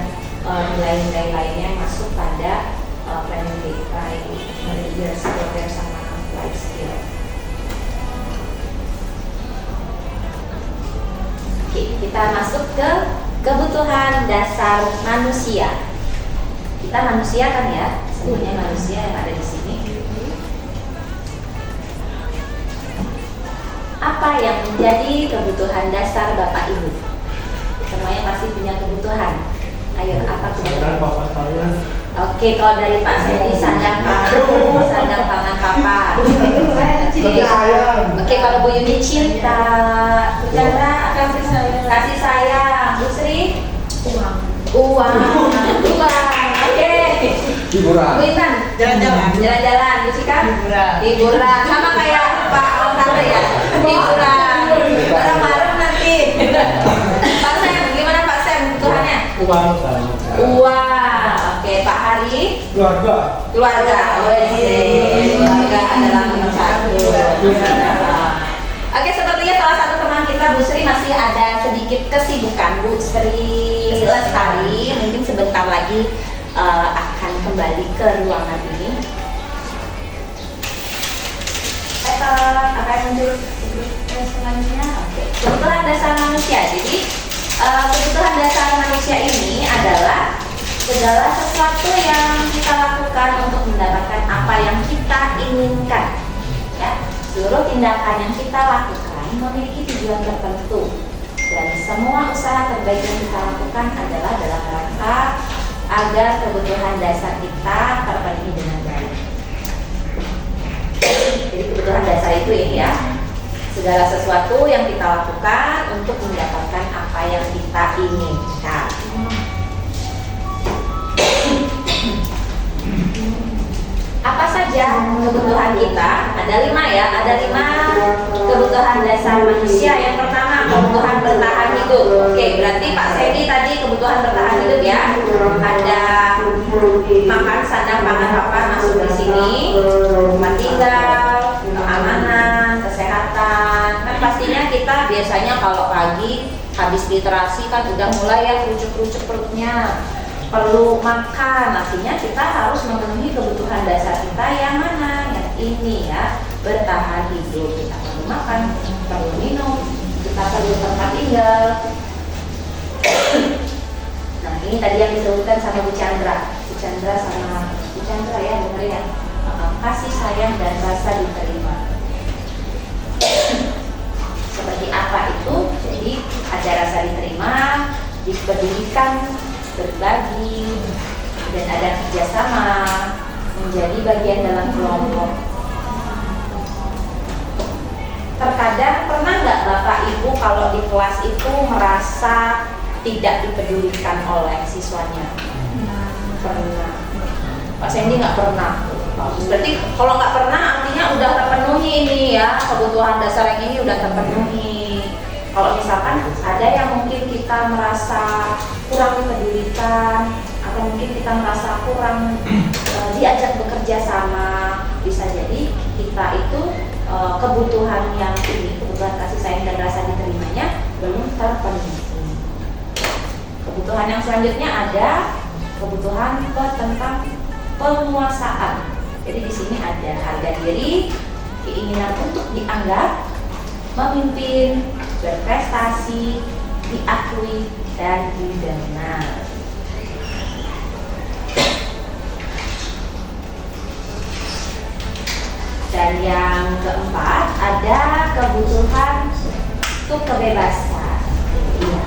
nilai-nilai lainnya yang masuk pada primary years program sama life skill. Oke, kita masuk ke kebutuhan dasar manusia. Kita manusia kan ya, semuanya manusia yang ada di sini. Apa yang menjadi kebutuhan dasar Bapak Ibu? Semuanya pasti punya kebutuhan. Ayo, apa kebutuhan? Oke, kalau dari Pak Sedi, sandang paru, sandang pangan papan. Oke, kalau Bu Yuni cinta, Bu Chandra kasih sayang, Bu Sri uang. Oke. Hiburan. Bu Intan jalan-jalan. Bu Cika hiburan. Sama kayak Pak Altar ya, hiburan. Bareng-bareng nanti. Pak Sem, gimana Pak Sem kebutuhannya? Uang. Oke, Pak Hari. Keluarga. Keluarga adalah nomor satu. Oke, sepertinya salah satu teman kita Bu Sri masih ada sedikit kesibukan. Bu Sri Lestari mungkin sebentar lagi akan kembali ke ruangan ini. Apa yang muncul selanjutnya? Oke, kebutuhan dasar manusia. Jadi kebutuhan dasar manusia ini adalah segala sesuatu yang kita lakukan untuk mendapatkan apa yang kita inginkan. Ya, seluruh tindakan yang kita lakukan memiliki tujuan tertentu, dan semua usaha terbaik yang kita lakukan adalah dalam rangka agar kebutuhan dasar kita terpenuhi dengan baik. Jadi kebutuhan dasar itu ini ya, segala sesuatu yang kita lakukan untuk mendapatkan apa yang kita inginkan. Apa saja kebutuhan kita? Ada 5 ya, ada 5 kebutuhan dasar manusia. Yang pertama, kebutuhan bertahan hidup. Oke, berarti Pak Sedi tadi kebutuhan bertahan hidup ya. Ada makan, sandang, pangan, papan masuk di sini. Tempat tinggal, keamanan, kesehatan. Kan pastinya kita biasanya kalau pagi habis literasi kan udah mulai ya kerucuk-kerucuk perutnya. Perlu makan, artinya kita harus memenuhi kebutuhan dasar kita yang mana? Yang ini ya, bertahan hidup. Kita perlu makan, perlu minum, kita perlu tempat tinggal. Nah, ini tadi yang disebutkan sama Bu Chandra. Bu Chandra sama Bu Chandra ya, benar ya. Kasih sayang dan rasa diterima. Seperti apa itu? Jadi ada rasa diterima, dipedulikan, berbagi, dan ada kerjasama, menjadi bagian dalam kelompok. Terkadang pernah nggak Bapak Ibu kalau di kelas itu merasa tidak dipedulikan oleh siswanya? Pernah. Pak Sandy nggak pernah. Berarti kalau nggak pernah artinya udah terpenuhi ini ya, kebutuhan dasar yang ini udah terpenuhi. Kalau misalkan ada yang mungkin kita merasa kurang dipedulikan atau mungkin kita merasa kurang diajak bekerja sama, bisa jadi kita itu kebutuhan yang ini, kebutuhan kasih sayang dan rasa diterimanya belum terpenuhi. Kebutuhan yang selanjutnya ada kebutuhan tentang penguasaan. Jadi di sini ada harga diri, keinginan untuk dianggap, memimpin, berprestasi, diakui, dan didengar. Dan yang keempat ada kebutuhan untuk kebebasan. Iya.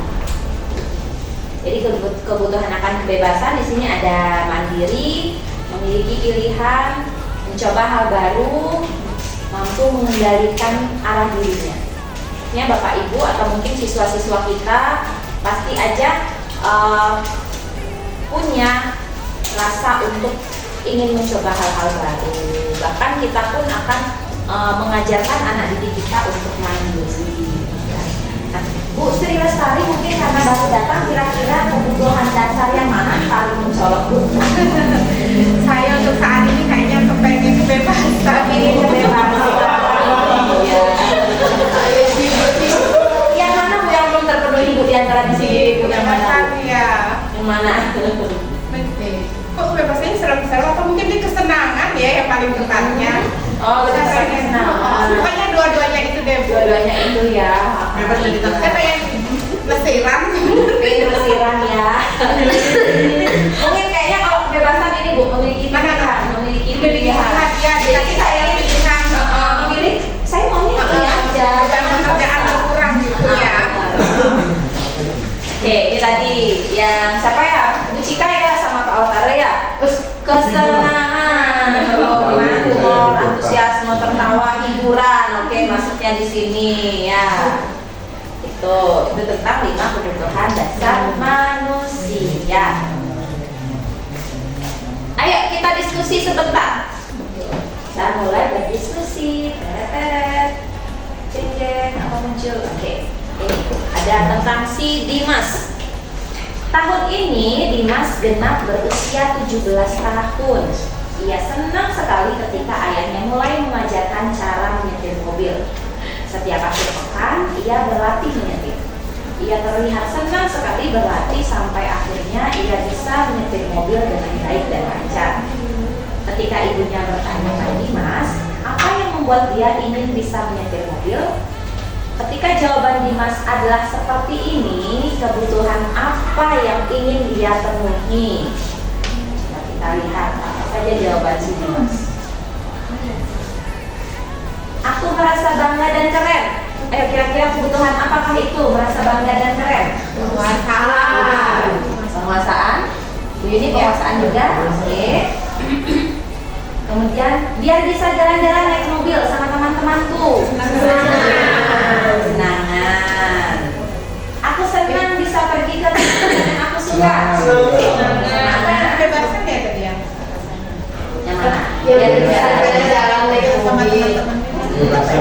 Jadi kebutuhan akan kebebasan di sini ada mandiri, memiliki pilihan, mencoba hal baru, mampu mengendalikan arah dirinya. Ya, Bapak Ibu atau mungkin siswa-siswa kita pasti aja punya rasa untuk ingin mencoba hal-hal baru. Bahkan kita pun akan mengajarkan anak didik kita untuk mandiri. Nah, Bu Sri Lestari mungkin karena baru datang, kira-kira kebutuhan dasar yang mana paling mencolok, Bu? Saya untuk saat ini kayaknya kepengen kebebasan. Ingin kebebasan. Yang mana Bu yang belum terpenuhi Bu di antara di sini? Yang mana? Ya. Yang mana? Kok kebebasannya seru-seru atau mungkin ini kesenangan ya yang paling tepatnya? Oh, kesenangan. Pokoknya dua-duanya itu deh. Dua-duanya itu ya. Bebas jadi saya pengen lesiran. Pengen lesiran ya. Mungkin kayaknya kalau kebebasan ini Bu memiliki pilihan, memiliki pilihan. Ya, jadi saya pilihan memilih. Saya maunya ini aja. Jangan kerjaan kurang gitu ya. Oke, ini tadi yang siapa ya? Bu Cika ya sama Pak Otara ya. Terus kesenangan, humor, antusiasme, tertawa, hiburan. Oke, maksudnya di sini ya. Itu tentang 5 kebutuhan dasar manusia. Ayo kita diskusi sebentar. Kita mulai berdiskusi. Jeng apa muncul? Oke. Ini ada tentang si Dimas. Tahun ini Dimas genap berusia 17 tahun. Ia senang sekali ketika ayahnya mulai mengajarkan cara menyetir mobil. Setiap akhir pekan ia berlatih menyetir. Ia terlihat senang sekali berlatih sampai akhirnya ia bisa menyetir mobil dengan baik dan lancar. Ketika ibunya bertanya pada Dimas, apa yang membuat dia ingin bisa menyetir mobil? Ketika jawaban Dimas adalah seperti ini, kebutuhan apa yang ingin dia penuhi? Nah, kita lihat apa saja jawaban si Dimas. Aku merasa bangga dan keren. Ayo kira-kira kebutuhan apakah itu merasa bangga dan keren? Penguasaan. Penguasaan. Ini penguasaan juga. Oke. Kemudian biar bisa jalan-jalan naik mobil sama teman-temanku. Senangan. Aku senang bisa pergi ke tempat yang aku suka. Kebebasan ya tadi ya. Yang mana? Biar bisa jalan-jalan sama teman-teman.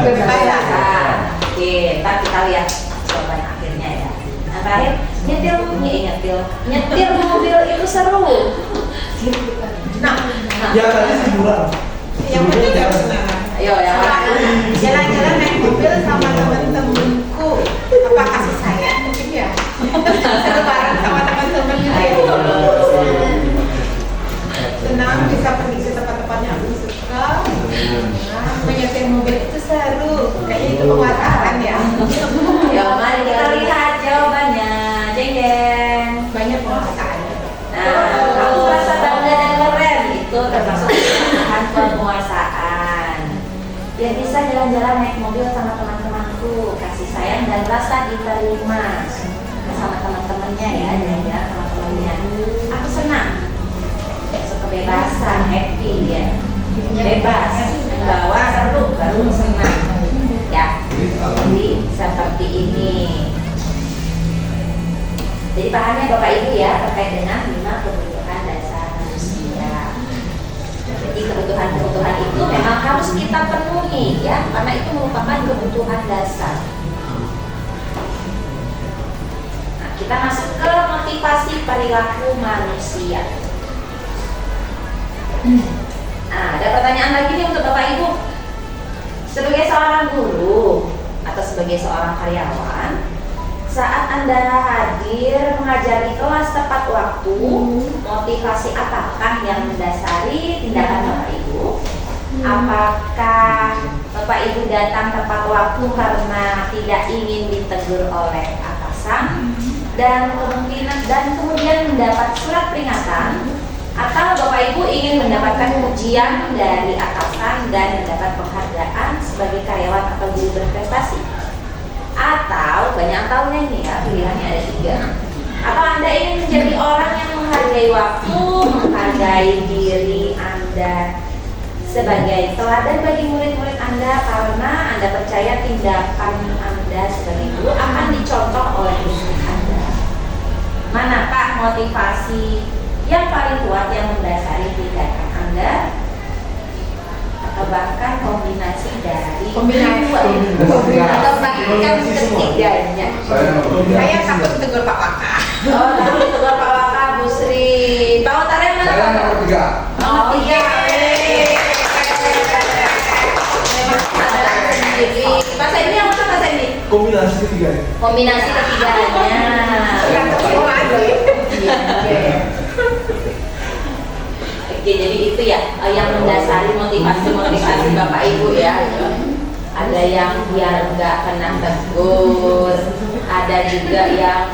Kebebasan. Oke, ntar kita lihat jawaban akhirnya ya. Nah, terakhir nyetir mobil itu seru. Ya tadi sih dua. Yang penting gak kesenangan. Ayo yang mana? Jalan-jalan naik mobil sama temen-temenku. Apa kasih sayang mungkin ya? Seru bareng sama teman-teman gitu ya. Senang bisa pergi ke tempat-tempat yang aku suka. Nah, menyetir mobil itu seru. Kayaknya itu penguasaan ya. Ya, mari kita lihat jawabannya. Jeng jeng. Banyak penguasaan. Nah, aku merasa bangga dan keren. Itu termasuk kebutuhan penguasaan. Biar bisa jalan-jalan naik mobil sama teman-temanku, kasih sayang dan rasa diterima sama teman-temannya ya, jalan-jalan sama temannya. Aku senang. Kebebasan, happy ya. Bebas, bawa seru, baru senang. Ya, jadi seperti ini. Jadi pahamnya Bapak Ibu ya terkait dengan 5 kebutuhan dasar manusia. kita penuhi ya, karena itu merupakan kebutuhan dasar. Nah, kita masuk ke motivasi perilaku manusia. Nah, ada pertanyaan lagi nih untuk Bapak Ibu. Sebagai seorang guru atau sebagai seorang karyawan, saat Anda hadir mengajar di kelas tepat waktu, motivasi apakah yang mendasari tindakan Bapak Ibu? Apakah Bapak Ibu datang tepat waktu karena tidak ingin ditegur oleh atasan dan kemudian mendapat surat peringatan, atau Bapak Ibu ingin mendapatkan pujian dari atasan dan mendapat penghargaan sebagai karyawan atau guru berprestasi? Atau banyak tahunya ini ya, pilihannya ada 3. Atau Anda ingin menjadi orang yang menghargai waktu, menghargai diri Anda sebagai teladan bagi murid-murid Anda karena Anda percaya tindakan Anda sebagai guru akan dicontoh oleh murid Anda. Manakah motivasi yang paling kuat yang mendasari tindakan Anda? Atau bahkan kombinasi dari atau bahkan ketiganya? Saya takut tegur Pak Waka. Oh, takut tegur Pak Waka, Bu Sri. Pak Utara yang mana? Saya nomor 3. Nomor 3. Mas Endi yang mana Mas Endi? Kombinasi ketiga. Kombinasi ketiganya. Yang ketiga aja ya. Oke, jadi itu ya yang mendasari motivasi Bapak Ibu ya. Ada yang biar nggak kena tegur, ada juga yang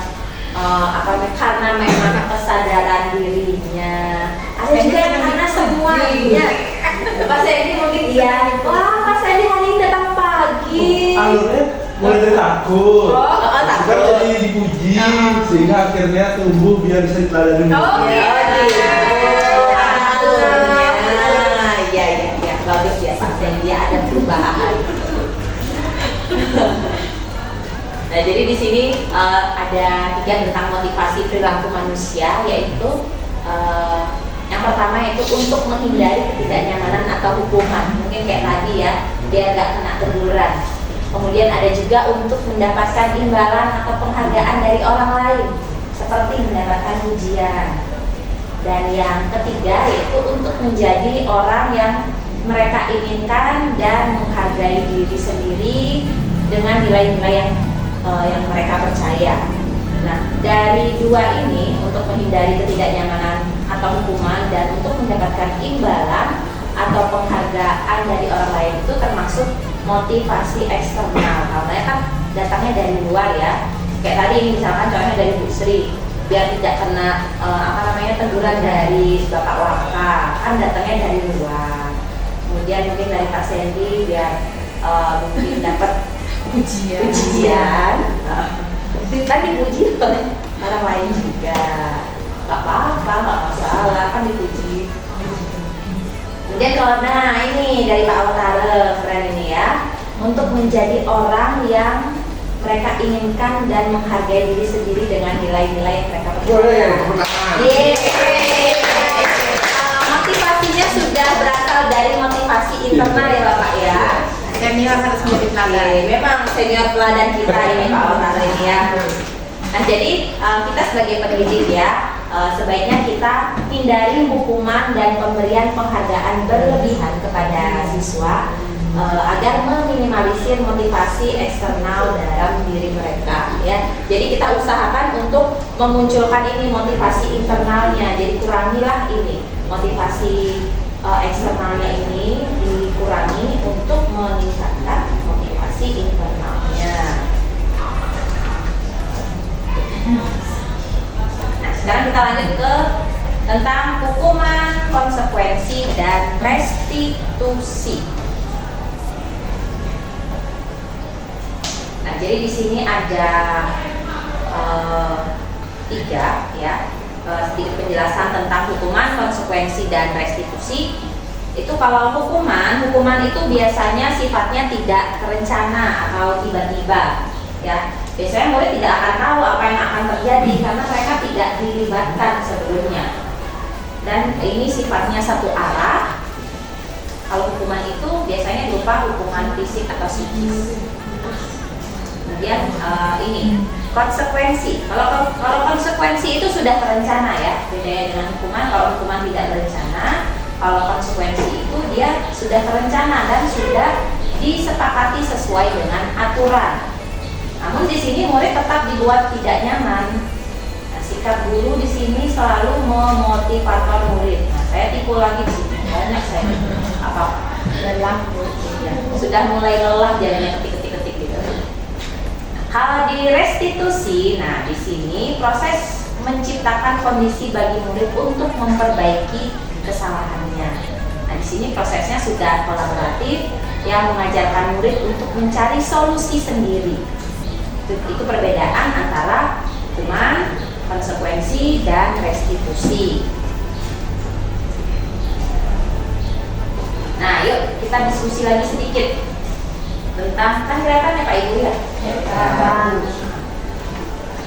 karena memang kesadaran dirinya, ada juga yang karena semuanya. Pas ini mungkin iya, wah Mas Endi hari ini datang pagi. Alurnya mulai dari takut. Takut. Kan jadi dipuji, sehingga akhirnya tumbuh biar bisa diteladani. Iya, bagus ya Pak Sendi, ada perubahan. Nah, jadi di sini ada 3 tentang motivasi perilaku manusia, yaitu yang pertama yaitu untuk menghindari ketidaknyamanan atau hukuman, mungkin kayak tadi ya, biar gak kena teguran. Kemudian ada juga untuk mendapatkan imbalan atau penghargaan dari orang lain, seperti mendapatkan pujian. Dan yang ketiga yaitu untuk menjadi orang yang mereka inginkan dan menghargai diri sendiri dengan nilai-nilai yang mereka percaya. Nah, dari 2 ini untuk menghindari ketidaknyamanan atau hukuman dan untuk mendapatkan imbalan atau penghargaan dari orang lain itu termasuk motivasi eksternal. Karena kan datangnya dari luar ya. Kayak tadi ini misalkan contohnya dari Bu Sri, biar tidak kena teguran dari Bapak Waka, kan datangnya dari luar. Kemudian mungkin dari Pak Sendi biar mungkin dapat pujian. Kita dipuji oleh orang lain juga, gak apa-apa, gak masalah, kan dipuji. Kemudian kalau ini dari Pak Awatara, keren ini ya, untuk menjadi orang yang mereka inginkan dan menghargai diri sendiri dengan nilai-nilai yang mereka percaya. Motivasinya sudah berasal dari motivasi internal ya Bapak ya. Senior harus menjadi teladan. Memang senior teladan kita ini Pak Awatara ini ya. Nah, jadi kita sebagai pendidik ya, sebaiknya kita hindari hukuman dan pemberian penghargaan berlebihan kepada siswa agar meminimalisir motivasi eksternal dalam diri mereka ya. Jadi kita usahakan untuk memunculkan ini motivasi internalnya. Jadi kurangilah ini motivasi eksternalnya ini, dikurangi untuk meningkatkan motivasi internalnya. Nah, sekarang kita lanjut ke tentang hukuman, konsekuensi, dan restitusi. Nah, jadi di sini ada 3 ya, sedikit penjelasan tentang hukuman, konsekuensi, dan restitusi. Itu kalau hukuman itu biasanya sifatnya tidak terencana atau tiba-tiba ya. Biasanya murid tidak akan tahu apa yang akan terjadi karena mereka tidak dilibatkan sebelumnya. Dan ini sifatnya satu arah. Kalau hukuman itu biasanya berupa hukuman fisik atau psikis. Kemudian ini konsekuensi. Kalau konsekuensi itu sudah terencana ya, bedanya dengan hukuman. Kalau hukuman tidak berencana, kalau konsekuensi itu dia sudah terencana dan sudah disepakati sesuai dengan aturan. Namun di sini murid tetap dibuat tidak nyaman. Nah, sikap guru di sini selalu memotivator murid. Nah, saya tipu lagi di sini. Banyak saya lelah, ya, sudah mulai lelah jadinya ketik gitu. Kalau di restitusi, nah di sini proses menciptakan kondisi bagi murid untuk memperbaiki kesalahannya. Nah di sini prosesnya sudah kolaboratif, yang mengajarkan murid untuk mencari solusi sendiri. Itu perbedaan antara hukuman, konsekuensi, dan restitusi. Nah, yuk kita diskusi lagi sedikit tentang, kan kelihatan ya Pak Ibu ya?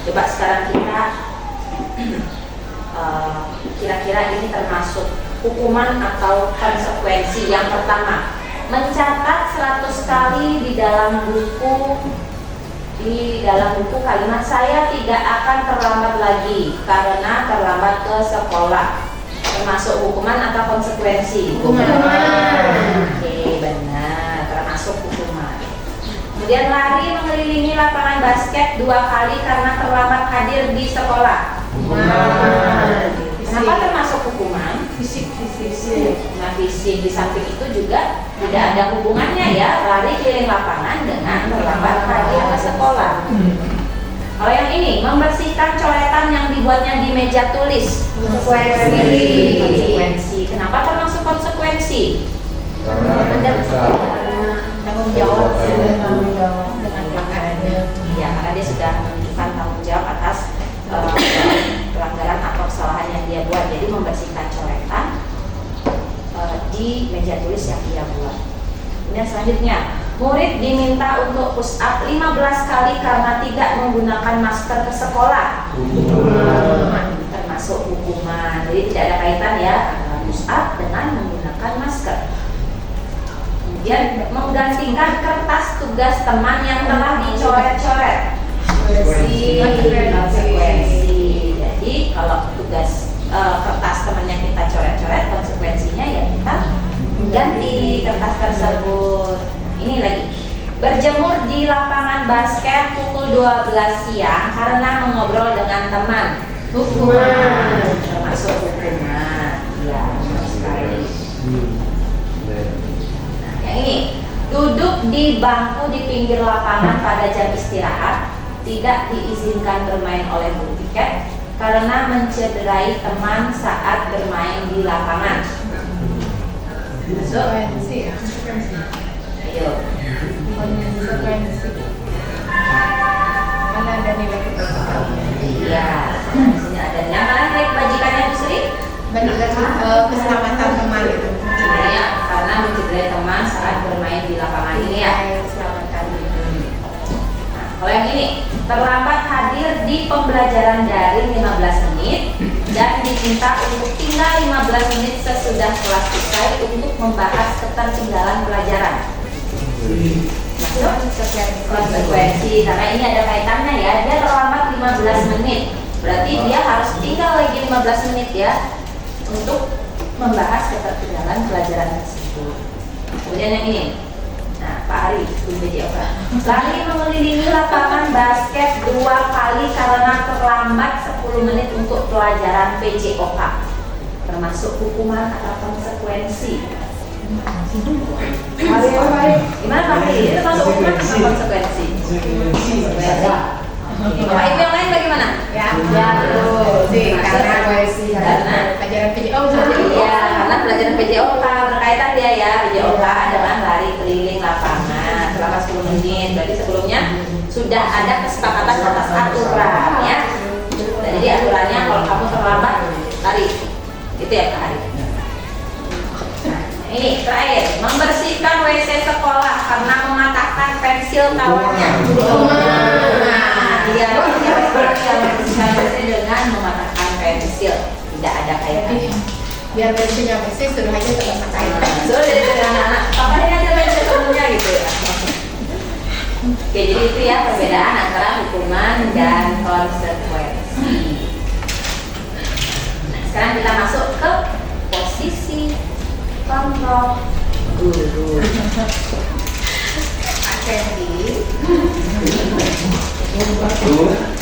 Coba sekarang kita kira-kira ini termasuk hukuman atau konsekuensi. Yang pertama, mencatat 100 kali di dalam buku kalimat "saya tidak akan terlambat lagi karena terlambat ke sekolah". Termasuk hukuman atau konsekuensi? Hukuman. Oke, benar, termasuk hukuman. Kemudian lari mengelilingi lapangan basket 2 kali karena terlambat hadir di sekolah. Hukuman. Kenapa termasuk hukuman? Fisik. Nah, fisik. Di samping itu juga tidak ada hubungannya ya, lari keliling lapangan dengan terlambat hadir ke sekolah. Kalau yang ini, membersihkan coretan yang dibuatnya di meja tulis. Konsekuensi. Kenapa termasuk konsekuensi? Karena tanggung jawab dengan pelanggarannya. Iya, karena dia sudah menunjukkan tanggung jawab atas pelanggaran atau kesalahan yang dia buat. Jadi membersihkan coretan di meja tulis yang dia buat. Kemudian selanjutnya, murid diminta untuk push up 15 kali karena tidak menggunakan masker ke sekolah. Hukuman. Termasuk hukuman. Jadi tidak ada kaitan ya antara push up dengan menggunakan masker. Kemudian menggantikan kertas tugas teman yang telah dicoret-coret. Konsekuensi. Jadi kalau tugas kertas temannya kita coret-coret, konsekuensinya ya kita ganti kertas tersebut. Ini lagi, berjemur di lapangan basket pukul 12 siang karena mengobrol dengan teman. Hukuman. Termasuk hukuman. Ya, sekali. Nah, yang ini, duduk di bangku di pinggir lapangan pada jam istirahat, tidak diizinkan bermain oleh guru tiket karena mencederai teman saat bermain di lapangan. Konsekuensi ya. Ayo. Konsekuensi. Mana ada nilai kebajikan? Iya. Di sini ada nilai kebajikannya Bu Sri. Keselamatan teman itu. Ya, karena mencederai teman saat bermain di lapangan ini ya. Keselamatan. Nah, kalau yang ini, terlambat hadir di pembelajaran daring 15 menit dan diminta untuk tinggal 15 menit sesudah kelas selesai untuk membahas ketertinggalan pelajaran. Masuk konsekuensi, karena ini ada kaitannya ya, dia terlambat 15 menit berarti dia harus tinggal lagi 15 menit ya untuk membahas ketertinggalan pelajaran tersebut. Kemudian yang ini, nah Pak Ari, lari mengelilingi lapangan basket 2 kali karena terlambat 10 menit untuk pelajaran PJOK. Termasuk hukuman atau konsekuensi? Gimana Pak Ari? Itu termasuk hukuman atau konsekuensi? Bapak Ibu yang lain bagaimana? Ya, karena pelajaran PJOK. Iya, karena pelajaran PJOK berkaitan dia ya. PJOK adalah lari keliling lapangan selama 10 menit. Berarti sebelumnya sudah ada kesepakatan atas aturan ya. Jadi aturannya kalau kamu terlambat lari, gitu ya Kak Hari. Nah, ini terakhir, membersihkan WC sekolah karena mematahkan pensil kawannya. Dia membersihkan WC dengan mematahkan pensil, tidak ada kaitannya. Biar pensilnya bersih, suruh aja tetap pakai. Sudah dari anak-anak, pakai aja pensil Oke, jadi itu ya perbedaan antara hukuman dan konsekuensi. Nah, sekarang kita masuk ke posisi kontrol guru.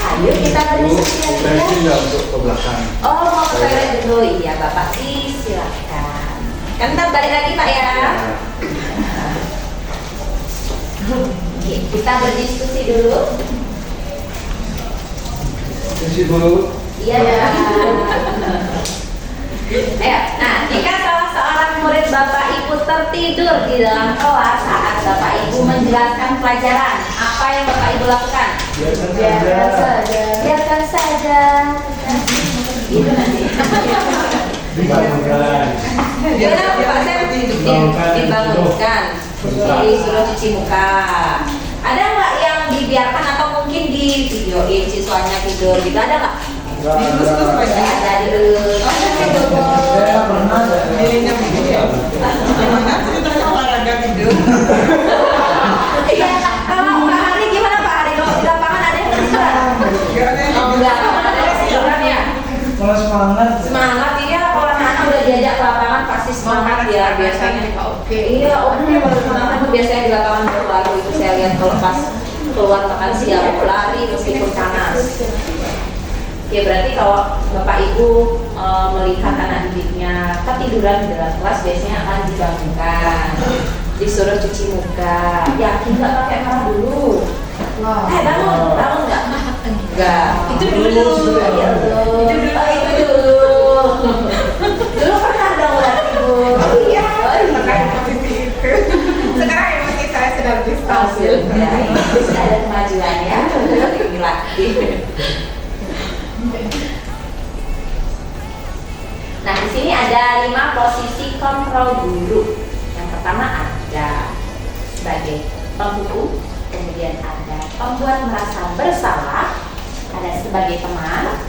Ayo kita berdiskusi lagi ya. Untuk ke belakang. Oh, mau ke toilet dulu? Iya, Bapak sih silakan. Kan ntar balik lagi Pak ya. Oke, kita berdiskusi dulu. Diskusi dulu. Iya. Ayo, nah jika salah seorang murid Bapak Ibu tertidur di dalam kelas saat Bapak Ibu menjelaskan pelajaran, apa yang Bapak Ibu lakukan? Biarkan saja. Itu nanti. Dibangunkan. Gimana Pak Sen? Dibangunkan. Disuruh cuci muka. Ada nggak yang dibiarkan atau mungkin di videoin siswanya tidur gitu? Ada nggak? Ada dulu. Saya pernah ada. Iya, kalau Pak Hari gimana Pak Hari? Kalau di lapangan ada yang ketiduran? Oh enggak, ada yang ketiduran ya? Kalau semangat. Semangat iya, kalau anak-anak udah diajak ke lapangan pasti semangat ya biasanya. Oke. Iya, oke. Anak-anak tuh biasanya di lapangan baru itu saya lihat kalau pas keluar makan siang lari meskipun panas. Ya berarti kalau Bapak Ibu melihat anak didiknya ketiduran di dalam kelas biasanya akan dibangunkan, disuruh cuci muka. Yakin nggak pakai marah dulu? Bangun, bangun nggak? Enggak. Itu dulu. Ya, itu dulu. Itu dulu. Dulu pernah dong lihat Ibu. Iya. Makanya posisi itu. Sekarang emosi saya sudah lebih stabil. Sudah ada kemajuan ya. Ini lagi. Nah, di sini ada 5 posisi kontrol guru. Yang pertama ada sebagai penghukum, kemudian ada pembuat merasa bersalah, ada sebagai teman,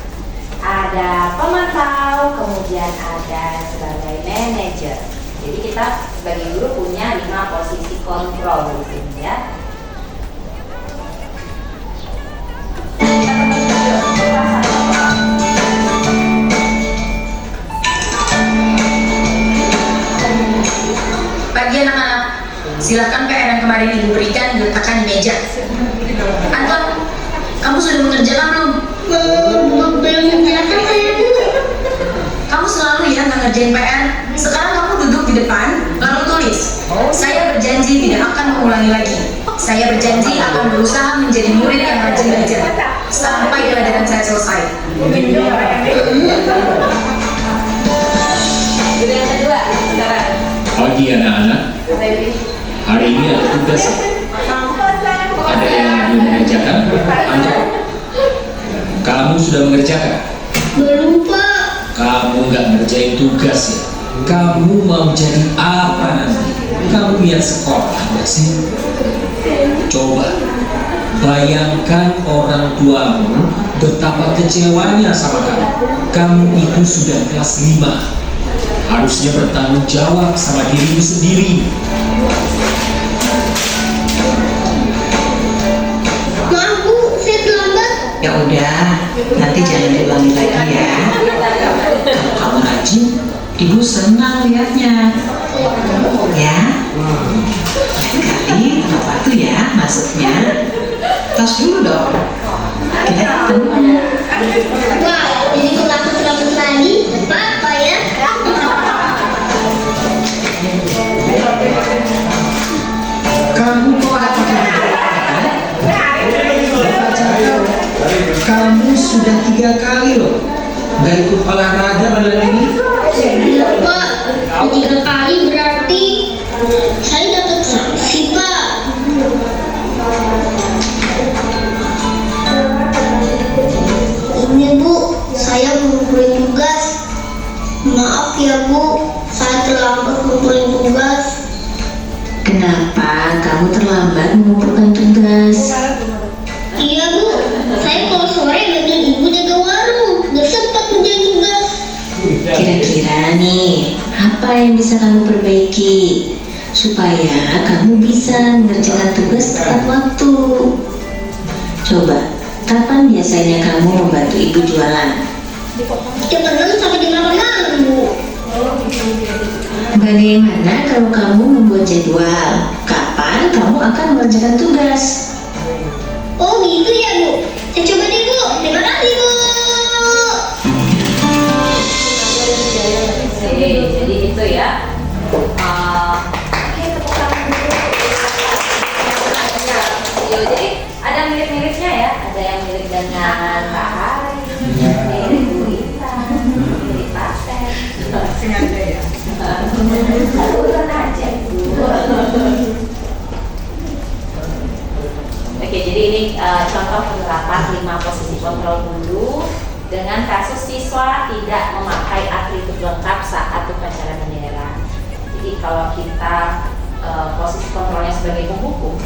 ada pemantau, kemudian ada sebagai manajer. Jadi kita sebagai guru punya 5 posisi kontrol di sini ya. Pagi anak-anak, silakan PR yang kemarin ibu berikan diletakkan di meja. Anton, kamu sudah mengerjakan belum? Belum mengerjakan saya. Kamu selalu ya nggak ngerjain PR. Sekarang kamu duduk di depan, lalu tulis. Saya berjanji tidak akan mengulangi lagi. Saya berjanji akan berusaha menjadi murid yang rajin belajar sampai pelajaran saya selesai. Yang kedua, sekarang. Pagi anak-anak, hari ini ada tugas. Ada yang belum mengerjakan? Anton, kamu sudah mengerjakan? Belum Pak. Kamu nggak ngerjain tugas ya? Kamu mau jadi apa nanti? Kamu lihat sekolah nggak sih? Coba bayangkan orang tuamu betapa kecewanya sama kamu. Kamu itu sudah kelas 5. Harusnya bertanggung jawab sama dirimu sendiri. Maaf Bu, saya terlambat. Ya udah, nanti jangan diulangi lagi ya. Kalau kamu rajin, ibu senang lihatnya. Ya, lain kali apa tuh ya masuknya. Tas dulu dong. Kita ketemu. Wah, jadi aku terlambat lagi. Apa ya? Kamu kok kamu sudah 3 kali loh nggak ikut olahraga bulan ini. Iya Pak, 3 kali berarti saya dapat sanksi Pak. Ini Bu, saya mengumpulin tugas. Maaf ya Bu, saya terlambat mengumpulin tugas. Kenapa kamu terlambat mengumpulkan tugas? Iya Bu, saya kalau sore bantuin ibu jaga warung, gak sempat menjaga tugas. Kira-kira nih, apa yang bisa kamu perbaiki? supaya kamu bisa mengerjakan tugas tepat waktu. Coba, kapan biasanya kamu membantu ibu jualan? Jam 6 sampai jam 8 malam, Bu. Bagaimana kalau kamu membuat jadwal? Kapan kamu akan mengerjakan tugas? Oh gitu ya, Bu. Saya coba deh, Bu. Terima kasih, Bu. Jadi itu ya. Oke, tepuk tangan dulu. Jadi ada mirip-miripnya ya. Ada yang mirip dengan Pak Hari, mirip Bu Rita, mirip Pak Sen. Sengaja ya. Urutan aja Bu. Oke, jadi ini contoh penerapan 5 posisi kontrol dulu dengan kasus siswa tidak memakai atribut lengkap saat upacara bendera. Jadi kalau kita posisi kontrolnya sebagai penghukum,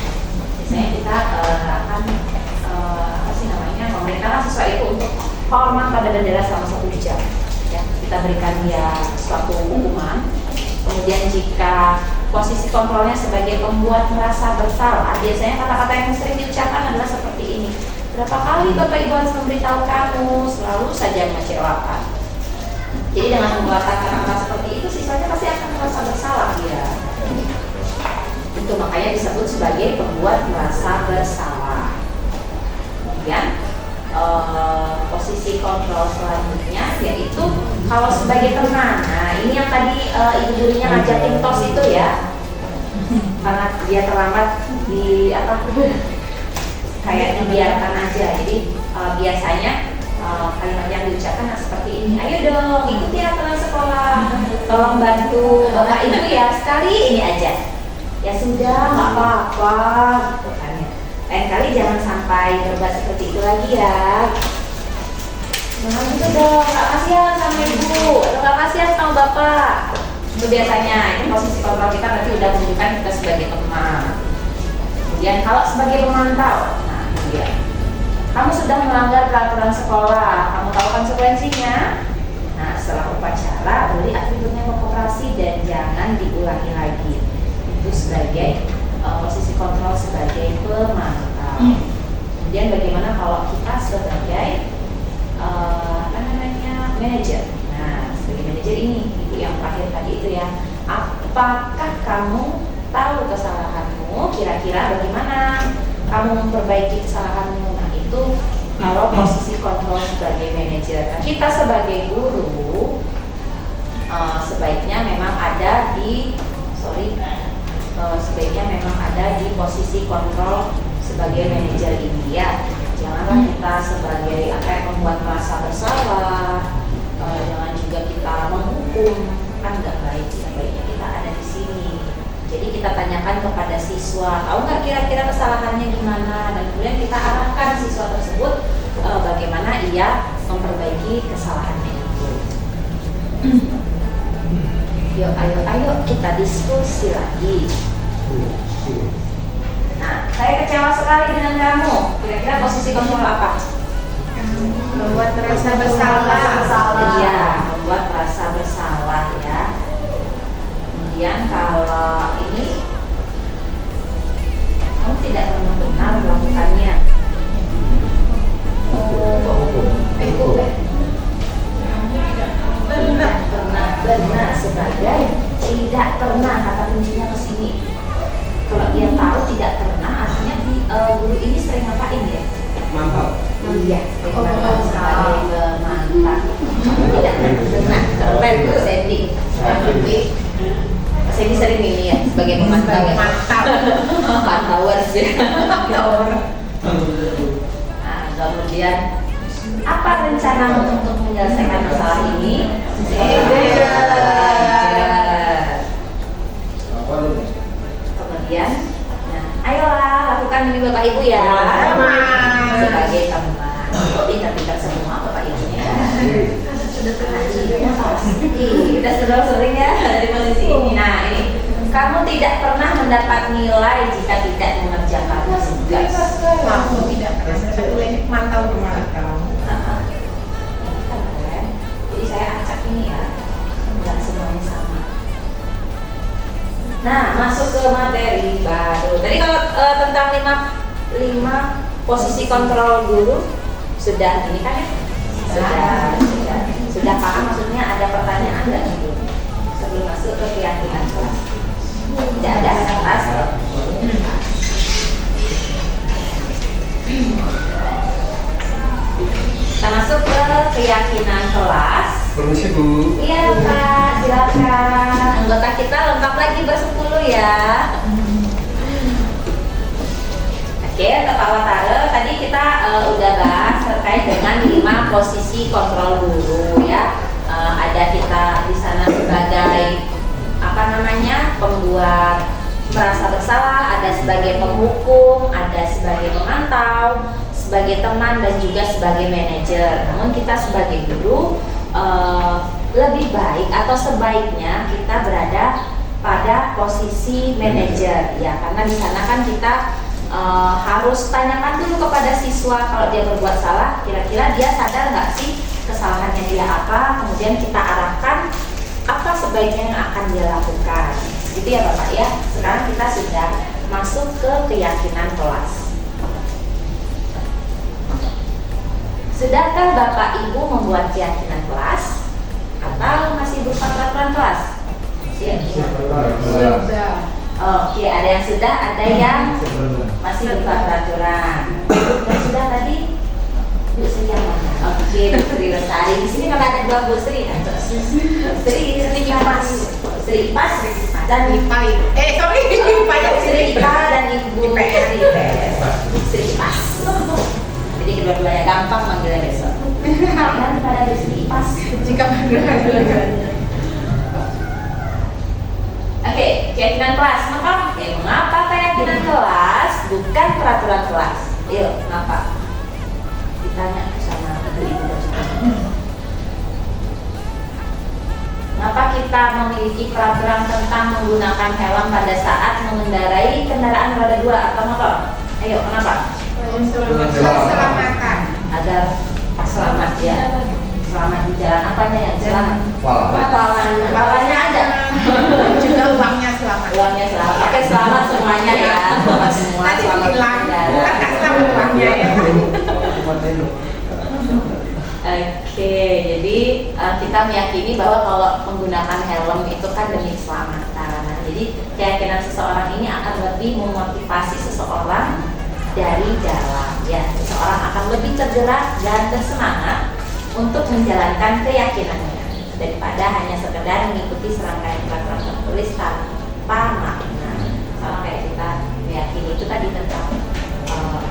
biasanya kita akan memerintahkan siswa itu untuk hormat pada bendera selama 1 jam. Ya, kita berikan dia suatu hukuman. Kemudian jika posisi kontrolnya sebagai pembuat merasa bersalah, biasanya kata-kata yang sering diucapkan adalah seperti ini. Berapa kali Bapak Ibu harus memberitahu kamu, selalu saja mengecewakan. Jadi dengan menggunakan kata-kata seperti itu, siswanya pasti akan merasa bersalah dia. Itu makanya disebut sebagai pembuat merasa bersalah. Kemudian posisi kontrol selanjutnya yaitu kalau sebagai teman. Nah ini yang tadi ibu gurunya ngajakin tos itu ya, karena dia terlambat di kayak dibiarkan aja. Jadi biasanya kalimat yang diucapkan seperti ini. Ayo dong ikuti aturan sekolah, tolong bantu Bapak Ibu ya, sekali ini aja. Ya sudah, nggak apa-apa gitu kan ya. Lain kali jangan sampai berbuat seperti itu lagi ya. Jangan gitu dong, nggak kasihan sama ibu atau nggak kasihan sama bapak. Itu biasanya, ini posisi kontrol kita berarti udah menunjukkan kita sebagai teman. Kemudian kalau sebagai pemantau, nah dia, kamu sudah melanggar peraturan sekolah, kamu tahu konsekuensinya. Nah setelah upacara beri atributnya ke koperasi dan jangan diulangi lagi. Itu sebagai posisi kontrol sebagai pemantau. Kemudian bagaimana kalau kita sebagai manajer? Nah sebagai manajer ini itu yang terakhir tadi itu ya. Apakah kamu tahu kesalahanmu? Kira-kira bagaimana kamu memperbaiki kesalahanmu? Nah itu kalau posisi kontrol sebagai manajer. Nah, kita sebagai guru sebaiknya memang ada di sebaiknya memang ada di posisi kontrol sebagai manajer ini ya. Janganlah kita sebagai membuat merasa bersalah, jangan juga kita menghukum, kan nggak baik. Sebaiknya kita ada di sini. Jadi kita tanyakan kepada siswa, tahu nggak kira-kira kesalahannya gimana, dan kemudian kita arahkan siswa tersebut bagaimana ia memperbaiki kesalahannya itu. Ayo kita diskusi lagi. Nah, saya kecewa sekali dengan kamu. Kira-kira posisi kontrol apa? Membuat merasa bersalah. Iya, membuat merasa bersalah ya. Kemudian kalau ini kamu tidak benar melakukannya. Benar sebagai tidak pernah, kata kuncinya ke sini. Kalau dia tahu tidak pernah, artinya guru ini sering ngapain ya? Mantap. Iya, sebagai mantap. Tidak pernah, keren Bu Sandy. Sandy sering ini ya sebagai pemantau ya. Pantauers ya. Nah, kemudian apa rencanamu untuk menyelesaikan masalah ini? Kemudian, nah, ayolah lakukan ini Bapak Ibu ya. Sebagai teman, pintar-pintar semua Bapak Ibunya. Kita sudah sering ya dari posisi ini. Nah ini, kamu tidak pernah mendapat nilai jika tidak mengerjakan tugas. Kamu tidak pernah mantau memantau. Jadi saya acak ini ya, nggak semuanya sama. Nah masuk lima posisi kontrol guru sudah ini kan ya? Sudah paham, maksudnya ada pertanyaan nggak gitu sebelum masuk ke keyakinan kelas? Tidak ada kelas. Kita masuk ke keyakinan kelas. Permisi Bu. Iya Pak, silakan. Anggota kita lengkap lagi bersepuluh ya. Oke, untuk Pak Watara, tadi kita udah bahas terkait dengan 5 posisi kontrol guru ya. Ada kita di sana sebagai pembuat merasa bersalah, ada sebagai penghukum, ada sebagai pemantau, sebagai teman, dan juga sebagai manajer. Namun kita sebagai guru lebih baik atau sebaiknya kita berada pada posisi manajer ya, karena di sana kan kita harus tanyakan dulu kepada siswa kalau dia berbuat salah, kira-kira dia sadar nggak sih kesalahannya dia apa, kemudian kita arahkan apa sebaiknya yang akan dia lakukan. Gitu ya Bapak ya. Sekarang kita sudah masuk ke keyakinan kelas. Sudahkah Bapak Ibu membuat keyakinan kelas atau masih berupa peraturan kelas? Sudah. Oke, ada yang sudah, ada yang masih berupa peraturan. Yang sudah tadi Bu Sri yang mana? Oke, Bu Sri Lestari. Di sini kan ada 2 Bu Sri. Bu Sri IPAS, Sri IPAS dan IPA. Bu Sri IPA dan Ibu Sri IPS. Sri IPAS. Jadi kedua-duanya gampang manggilnya besok. Kalian pada Bu Sri IPAS. Jika manggil. Oke, keyakinan kelas. Mengapa keyakinan kelas bukan peraturan kelas? Yuk, kenapa? Ditanya sama ibu. Mengapa kita memiliki peraturan tentang menggunakan helm pada saat mengendarai kendaraan roda 2 atau motor? Ayo, kenapa? Keselamatan. Agar selamat ya. Selamat di jalan. Apanya yang selamat? Palannya ada. Juga uangnya selamat. Uangnya selamat. Oke, selamat semuanya ya. Selamat semua. Tadi Selamat bilang, berkendara. kan selamat uangnya ya. Oke, jadi kita meyakini bahwa kalau menggunakan helm itu kan demi keselamatan. Nah, jadi keyakinan seseorang ini akan lebih memotivasi seseorang dari jalan. Ya, seseorang akan lebih tergerak dan bersemangat untuk menjalankan keyakinannya daripada hanya sekedar mengikuti serangkaian peraturan tertulis tanpa makna. Sama kayak kita meyakini itu tadi tentang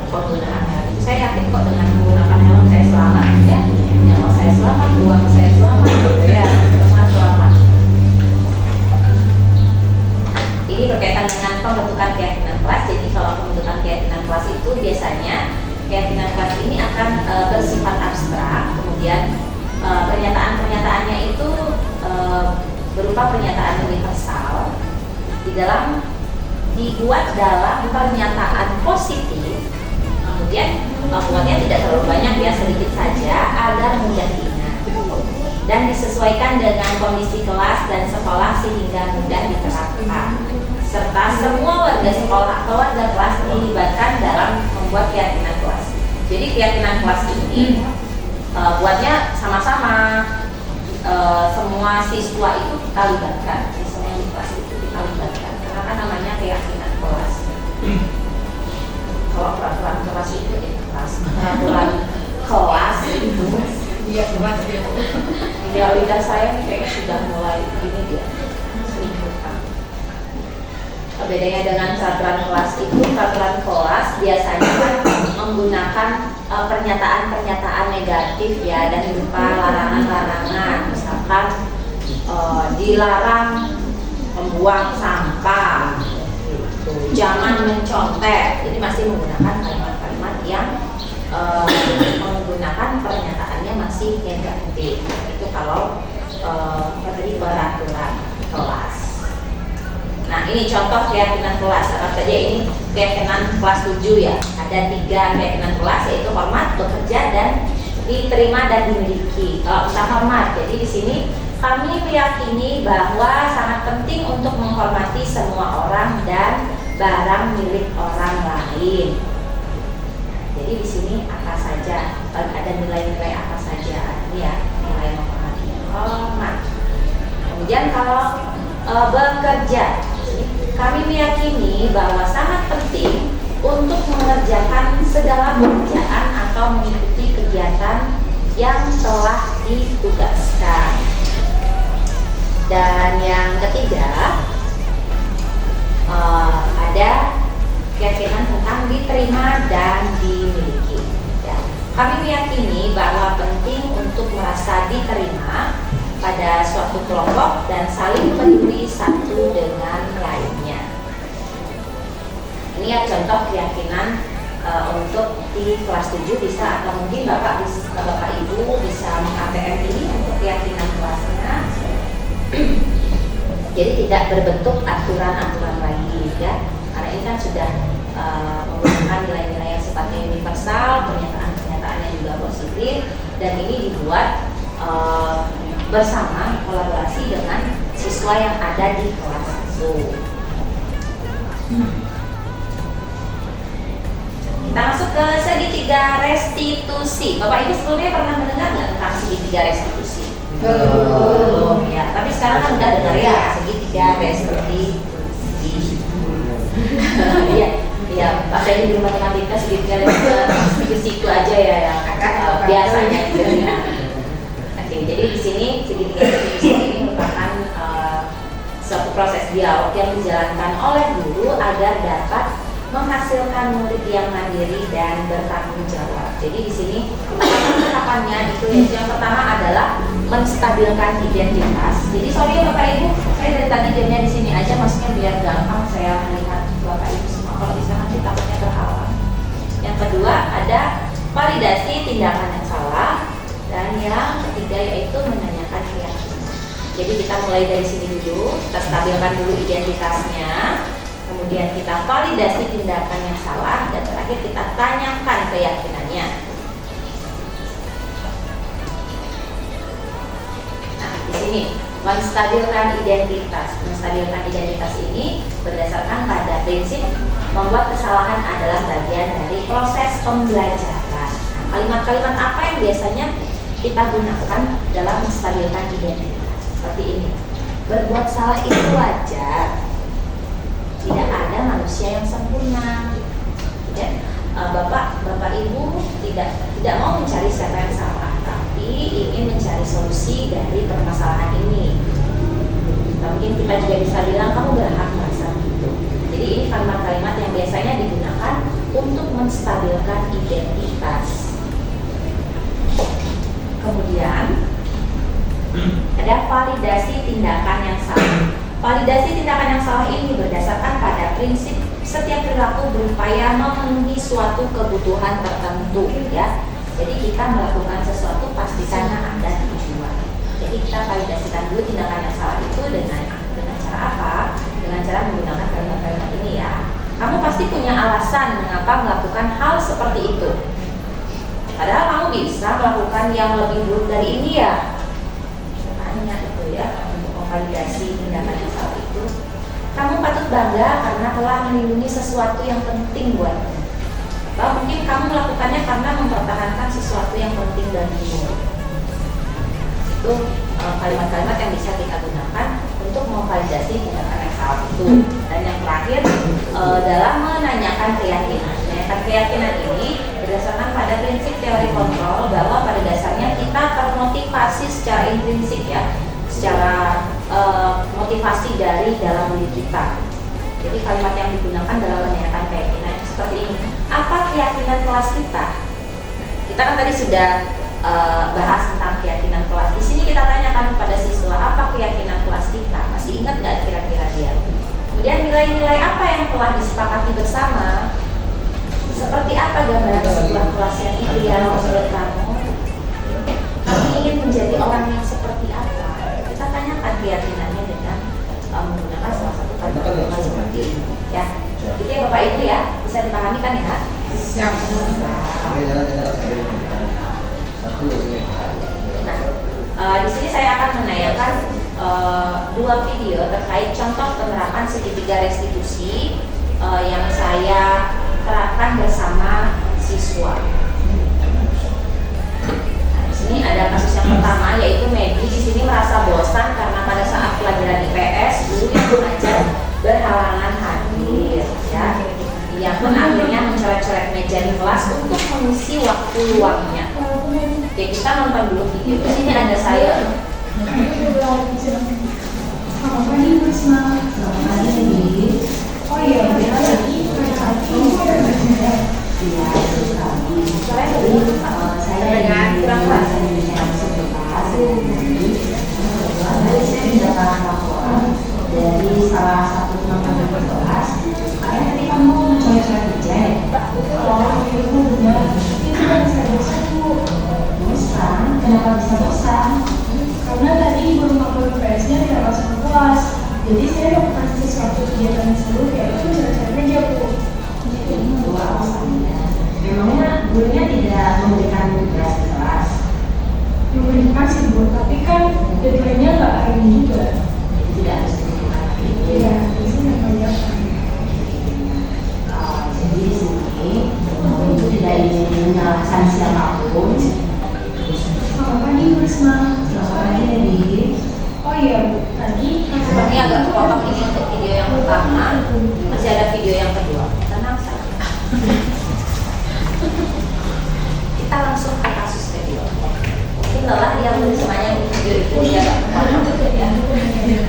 penggunaan helm. Saya yakin kok dengan menggunakan helm saya selamat ya. Nyawa saya selamat, uang saya selamat, ya semua selamat. Ini berkaitan dengan pembentukan keyakinan kelas. Jadi kalau pembentukan keyakinan kelas itu biasanya keyakinan kelas ini akan bersifat abstrak. Kemudian pernyataan-pernyataannya itu berupa pernyataan universal dibuat dalam pernyataan positif. Kemudian muatnya tidak terlalu banyak ya, sedikit saja agar mudah diingat dan disesuaikan dengan kondisi kelas dan sekolah sehingga mudah diterapkan, serta semua warga sekolah atau warga kelas dilibatkan dalam membuat keyakinan kelas. Jadi keyakinan kelas ini buatnya sama-sama, semua siswa itu kita libatkan, siswa yang di kelas itu kita libatkan, karena kan namanya keyakinan kelas. Kalau peraturan kelas itu peraturan kelas itu Iya, kelas ya. ya lidah saya kayak sudah mulai ini dia selimutan. Bedanya dengan peraturan kelas itu, peraturan kelas biasanya kan menggunakan pernyataan-pernyataan negatif ya, dan berupa larangan-larangan, misalkan dilarang membuang sampah, jangan mencontek. Jadi masih menggunakan kalimat-kalimat yang menggunakan pernyataannya masih negatif. Itu kalau tadi peraturan kelas. Nah, ini contoh keyakinan kelas. Apa saja ini? Keyakinan kelas 7 ya. Ada 3 keyakinan kelas, yaitu hormat, bekerja, dan diterima dan dimiliki. Kalau tentang hormat, jadi di sini kami meyakini bahwa sangat penting untuk menghormati semua orang dan barang milik orang lain. Jadi di sini apa saja, ada nilai-nilai apa saja, ini ya, nilai menghormati, hormat. Kemudian kalau bekerja, kami meyakini bahwa sangat penting untuk mengerjakan segala pekerjaan atau mengikuti kegiatan yang telah ditugaskan. Dan yang ketiga, ada keyakinan tentang diterima dan dimiliki. Ya. Kami meyakini bahwa penting untuk merasa diterima pada suatu kelompok dan saling peduli satu dengan lainnya. Ini ya contoh keyakinan untuk di kelas 7 bisa, atau mungkin Bapak Ibu bisa meng-ATM ini untuk keyakinan kelasnya. Jadi tidak berbentuk aturan-aturan lagi ya, karena ini kan sudah menggunakan nilai-nilai yang sifatnya universal, pernyataan-pernyataannya juga positif, dan ini dibuat bersama kolaborasi dengan siswa yang ada di kelas itu. Kita masuk ke segitiga restitusi. Bapak Ibu sebelumnya pernah mendengar nggak tentang segitiga restitusi? Belum ya, tapi sekarang kan udah dengar ya segitiga restitusi. Iya, iya. Pas saya di matematika segitiga restitusi itu aja ya yang biasanya gitu ya. Jadi di sini segitiga restitusi ini merupakan suatu proses dialog yang dijalankan oleh guru agar dapat menghasilkan murid yang mandiri dan bertanggung jawab. Jadi di sini tahapannya itu yang pertama adalah menstabilkan identitas. Jadi sorry ya Bapak Ibu, saya dari tadi jamnya di sini aja, maksudnya biar gampang saya melihat Bapak Ibu semua. Kalau bisa nanti takutnya terhalang. Yang kedua ada validasi tindakan yang salah, dan yang ketiga yaitu menanyakan keyakinan. Jadi kita mulai dari sini dulu, kita stabilkan dulu identitasnya, kemudian kita validasi tindakan yang salah, dan terakhir kita tanyakan keyakinannya. Nah, di sini menstabilkan identitas. Menstabilkan identitas ini berdasarkan pada prinsip membuat kesalahan adalah bagian dari proses pembelajaran. Nah, kalimat-kalimat apa yang biasanya kita gunakan dalam menstabilkan identitas? Seperti ini. Berbuat salah itu wajar. Tidak ada manusia yang sempurna. Ya, Bapak Ibu tidak mau mencari siapa yang salah, tapi ingin mencari solusi dari permasalahan ini. Mungkin kita juga bisa bilang kamu berhak merasa gitu. Jadi ini kalimat-kalimat yang biasanya digunakan untuk menstabilkan identitas. Kemudian ada validasi tindakan yang salah. Validasi tindakan yang salah ini berdasarkan pada prinsip setiap perilaku berupaya memenuhi suatu kebutuhan tertentu ya. Jadi kita melakukan sesuatu pasti karena ada tujuan. Jadi kita validasikan dulu tindakan yang salah itu dengan cara apa? Dengan cara menggunakan kalimat-kalimat ini ya. Kamu pasti punya alasan mengapa melakukan hal seperti itu. Padahal kamu bisa melakukan yang lebih buruk dari ini ya. Tanya itu ya. Validasi tindakan yang salah itu, kamu patut bangga karena telah melindungi sesuatu yang penting buatmu. Bahwa mungkin kamu melakukannya karena mempertahankan sesuatu yang penting bagimu. Itu kalimat-kalimat yang bisa kita gunakan untuk memvalidasi tindakan yang salah itu. Dan yang terakhir dalam menanyakan keyakinan. Menanyakan keyakinan ini berdasarkan pada prinsip teori kontrol bahwa pada dasarnya kita termotivasi secara intrinsik ya, secara motivasi dari dalam diri kita. Jadi kalimat yang digunakan dalam menanyakan keyakinan seperti ini. Apa keyakinan kelas kita? Kita kan tadi sudah bahas tentang keyakinan kelas. Di sini kita tanyakan kepada siswa, apa keyakinan kelas kita? Masih ingat nggak kira-kira dia? Kemudian nilai-nilai apa yang telah disepakati bersama? Seperti apa gambaran sebuah kelas yang ideal menurut kamu? Kamu ingin menjadi orang yang seperti apa? Kita tanyakan keyakinannya dengan menggunakan salah satu kalimat seperti ini ya. Gitu ya Bapak Ibu ya, bisa dipahami kan ya? Siap. Nah, di sini saya akan menayangkan dua video terkait contoh penerapan segitiga restitusi yang saya terapkan bersama siswa. Nah, di sini ada kasus yang pertama, yaitu Medi. Di sini merasa bosan karena pada saat pelajaran IPS guru yang mengajar berhalangan hadir, ya. Ia pun akhirnya mencoret-coret meja di kelas untuk mengisi waktu luangnya. Oke, kita nonton dulu video. Di sini ada saya. Selamat pagi, Bu Risma. Selamat pagi, Medi. Oh iya, benar lagi. Iya, saya dengan kurang keras. Saya mendapatkan laporan dari salah satu teman-teman kelas. Kayak tadi kamu mencoret-coret meja. Oh, itu benar. Itu kan saya bosan, Bu. Bosan? Kenapa bisa bosan? Karena tadi guru matkul IPS-nya tidak masuk ke kelas. Jadi saya melakukan sesuatu kegiatan seru, yaitu mencoret-coret meja, Bu. Itu alasannya. Memangnya gurunya tidak memberikan tugas di kelas? Memberikan sih, Bu, tapi kan deadline-nya nggak hari ini juga. Jadi tidak harus memberikan itu. Iya, di sini banyak. Jadi di sini itu tidak ingin menyalahkan siapapun. Selamat pagi, Bu Risma. Selamat pagi, Dedi. Oh iya, Bu, tadi Seperti agak kepotong ini untuk video yang pertama. Masih ada video yang kedua. Tenang saja. Kita langsung ke kasus kedua. Mungkin lelah dia semuanya di video itu dia agak kepotong, ya.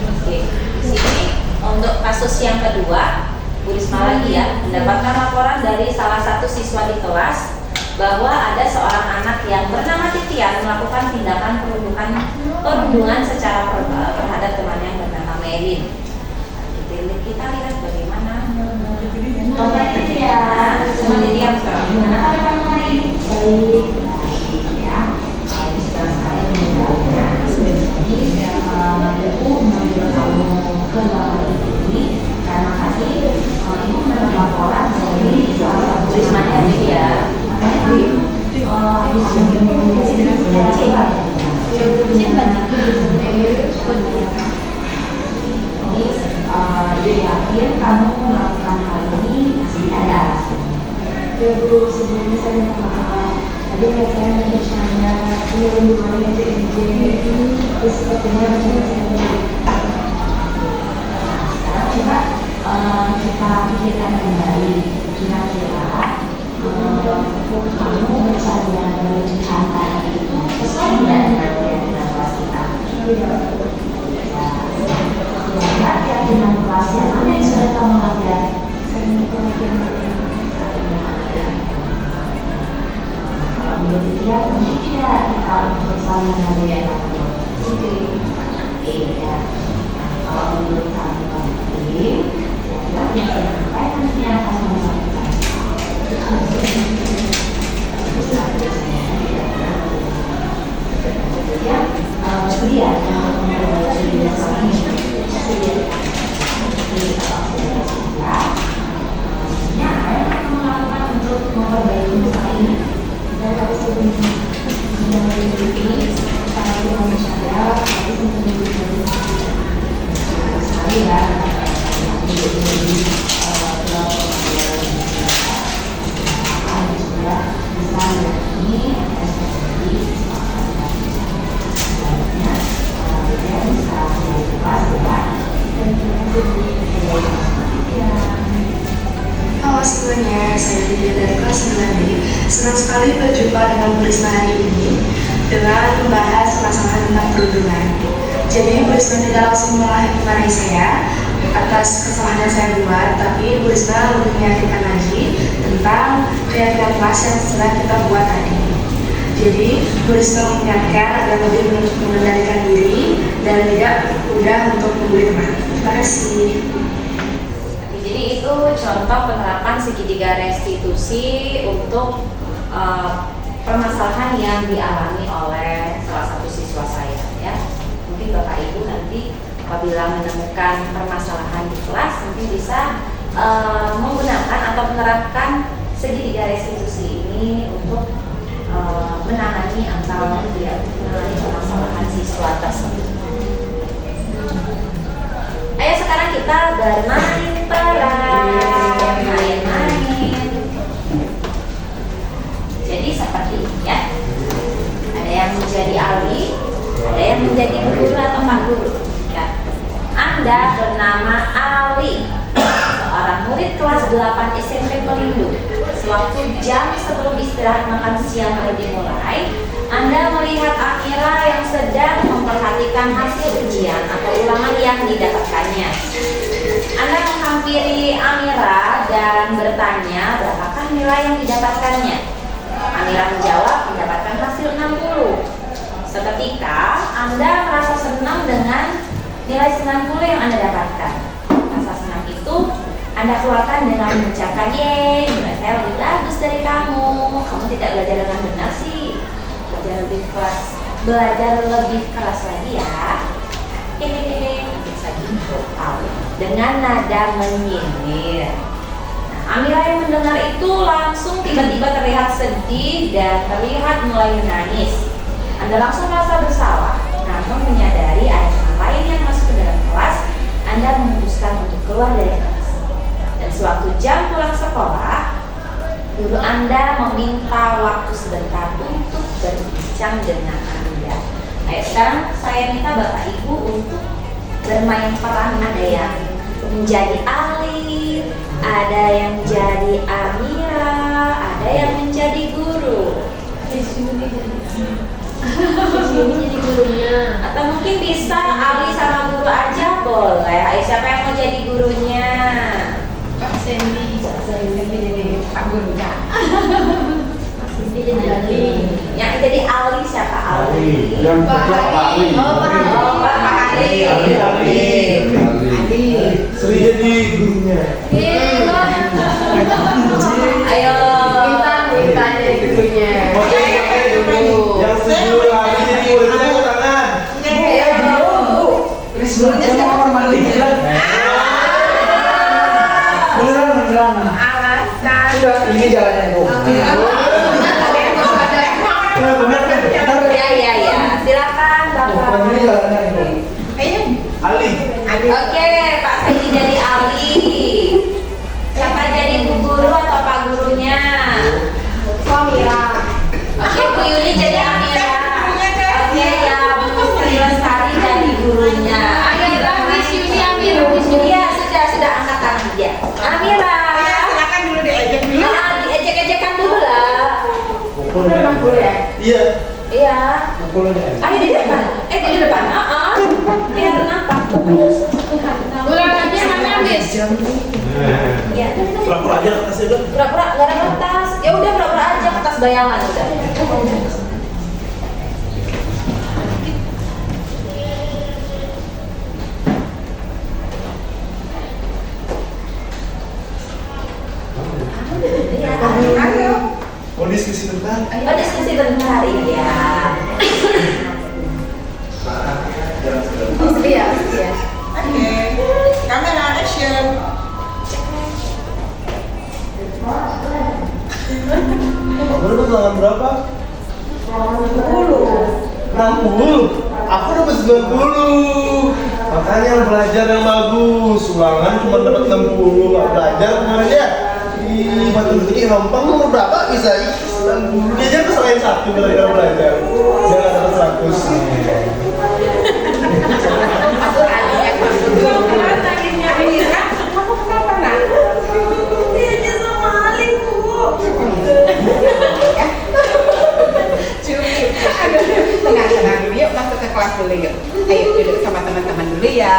Oke, di sini untuk kasus yang kedua, Bu Risma lagi ya, mendapatkan laporan dari salah satu siswa di kelas bahwa ada seorang anak yang bernama Titian melakukan tindakan perundungan secara verbal terhadap temannya yang bernama Merin. Kita lihat bagaimana. Oke, Titian, semua Titian sekarang. Gimana kabar kamu hari ini? Baik, ya. Ini sekarang saya menjawabnya. Jadi, aku mengambil kamu ke ruangan ini karena tadi ibu mendapat laporan dari salah satu Risma ya. Jadi yakin kamu melakukan hal ini masih ada alasan. ya, Bu, sebelumnya saya minta maaf. Tadi saya bercanda, ini hubungannya ke MJ, terus sepertinya rencana saya Sekarang coba kita pikirkan kembali, kira-kira kamu bercanda dengan bercanda itu sesuai dengan keyakinan kelas kita. Kira-kira keyakinan kelas yang mana yang sudah kamu lakukan? Kalau menurut dia, mungkin tidak kita bersama dengan dia. Iya. Kalau menurut kamu penting, ya yang saya sampaikan dia akan menyampaikan. Ya, dia yang memperbaiki diri sendiri. Melakukan untuk memperbaiki usaha ini dan harus sebelumnya memiliki cara berbicara, harus memiliki sekali ya. Halo semuanya, saya Lydia dari kelas 9B. Senang sekali berjumpa dengan Bu Risma hari ini dengan membahas masalah tentang perundungan. Jadi Bu Risma tidak langsung memarahi saya atas kesalahan yang saya buat, tapi Bu Risma lebih meyakinkan lagi tentang keyakinan kelas yang sedang kita buat tadi. Jadi Bu Risma mengingatkan agar lebih mengendalikan diri dan tidak mudah untuk membuli teman. Terima kasih. Jadi itu contoh penerapan segitiga restitusi untuk permasalahan yang dialami oleh salah satu siswa saya ya. Mungkin Bapak Ibu nanti apabila menemukan permasalahan di kelas mungkin bisa menggunakan atau menerapkan segitiga restitusi ini untuk menangani atau menangani permasalahan siswa tersebut. Ayo sekarang kita bermain peran. menjadi Ali, ada yang menjadi guru atau pak guru. Ya. Anda bernama Ali, seorang murid kelas 8 SMP Pelindung. Sewaktu jam sebelum istirahat makan siang baru dimulai, Anda melihat Amira yang sedang memperhatikan hasil ujian atau ulangan yang didapatkannya. Anda menghampiri Amira dan bertanya berapakah nilai yang didapatkannya. Amira menjawab mendapatkan hasil 60. Seketika Anda merasa senang dengan nilai 90 yang Anda dapatkan. Rasa senang itu Anda keluarkan dengan mengucapkan, "Yeay, nilai saya lebih bagus dari kamu. Kamu tidak belajar dengan benar sih. Belajar lebih keras lagi ya." Hehehe, bisa gitu. Dengan nada menyindir. Amira yang mendengar itu langsung tiba-tiba terlihat sedih dan terlihat mulai menangis. Anda langsung merasa bersalah, namun menyadari ada orang lain yang masuk ke dalam kelas. Anda memutuskan untuk keluar dari kelas. Dan sewaktu jam pulang sekolah, guru Anda meminta waktu sebentar untuk berbincang dengan Anda. Ayo sekarang saya minta Bapak Ibu untuk bermain peran. Ada yang menjadi Ali, ada yang jadi Amira, ada yang menjadi guru. Jadi gurunya. Atau mungkin bisa Ali sama guru aja boleh. Ayo siapa yang mau jadi gurunya? Kak Sandy jadi Pak gurunya. Cindy jadi Ali. Yang jadi Ali siapa? Ali. Yang kedua Pak Ali. Pak Ali. Sri jadi gurunya. Ayo. Kita jadi gurunya. Yang setuju Ali jadi muridnya ke tangan. Gurunya siapa? Beneran. Alasan. Ini jalannya Bu. Ya. Silakan Bapak. Ini jalannya Bu. Ali. Oke, Pak Saidi jadi Ali. Siapa jadi Bu Guru atau Pak Gurunya? Amira. Oke, Bu Yuni jadi Amira. Oke, ya Bu Sri Lestari jadi gurunya. Amira, Miss Yuni, Amira. Iya, sudah angkat tangan dia. Amira. Silakan dulu diejek dulu. Diejek-ejekan dulu lah. Memang guru ya? Iya. Iya. Pukulnya. Ayo di depan. Di depan. Biar nampak. Ulang aja namanya Miss. Iya. Pura-pura aja atasnya dong. Pura-pura nggak ada kertas. Ya udah pura-pura aja kertas bayangan udah. Ayo. Mau diskusi tentang? Oh, diskusi bentar ya. Iya. Oke. Kamera action. Kamu dapat ulangan berapa? 60. Aku dapat 90. Makanya belajar yang bagus. Ulangan cuma dapat 60. Nggak belajar kemarin ya. Ih, batu ini rompang nomor berapa bisa? 90. Dia aja kesalahin 1 gara-gara belajar. Dia nggak dapat 100. Kamu kenapa nak? Dia sama Ali Bu. Tenang dulu yuk, masuk ke kelas dulu yuk. Ayo duduk sama teman-teman dulu ya.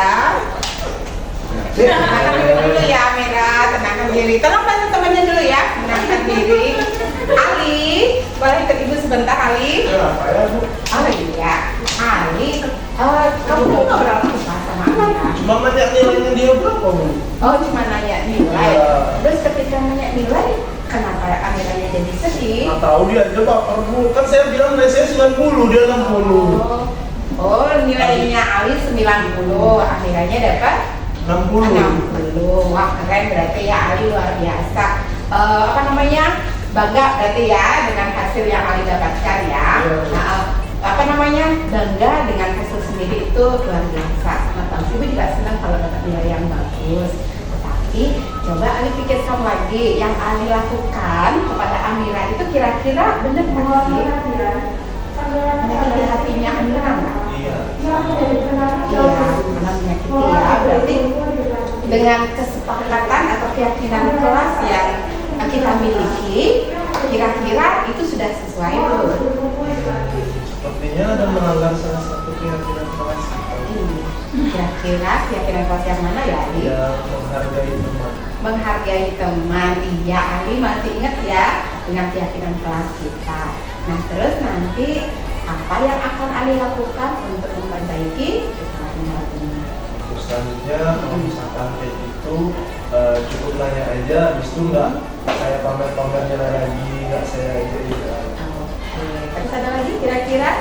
Tenangkan dulu ya Amira, tenangkan diri. Tolong bantu temannya dulu ya, tenangkan diri. Ali, boleh ikut ibu sebentar Ali? Kenapa ya Bu? Oh iya, Ali, kamu mau ngobrol apa sama Amira? Cuma nanya nilainya dia berapa Bu? Oh cuma nanya nilai. Iya. Terus ketika nanya nilai, kenapa Amiranya jadi sedih? Nggak tahu dia aja baper Bu. Kan saya bilang nilai saya 90, dia 60. Oh, nilainya Ali 90, Amiranya dapat 60. Wah keren berarti ya Ali luar biasa. Apa namanya? Bangga berarti ya dengan hasil yang Ali dapatkan ya. Nah, apa namanya? Bangga dengan hasil sendiri itu luar biasa. Sangat bagus. Ibu juga senang kalau dapat nilai yang bagus. Tetapi coba Ali pikirkan lagi yang Ali lakukan kepada Amira itu kira-kira benar nggak sih? Menyakiti hatinya Andra nggak? Iya. Iya, karena menyakiti ya. Berarti dengan kesepakatan atau keyakinan kelas yang kita miliki, kira-kira itu sudah sesuai belum? Sepertinya ada melanggar salah satu keyakinan kelas. Kira-kira keyakinan kelas yang mana ya, Ali? Ya, menghargai teman. Menghargai teman. Iya, Ali masih ingat ya dengan keyakinan kelas kita. Nah, terus nanti apa yang akan Ali lakukan untuk memperbaiki keselamatan ini? Terus selanjutnya kalau misalkan kayak gitu cukup nanya aja, habis itu nggak saya pamer-pamernya lagi, nggak saya jadi. Oke, terus ada lagi kira-kira?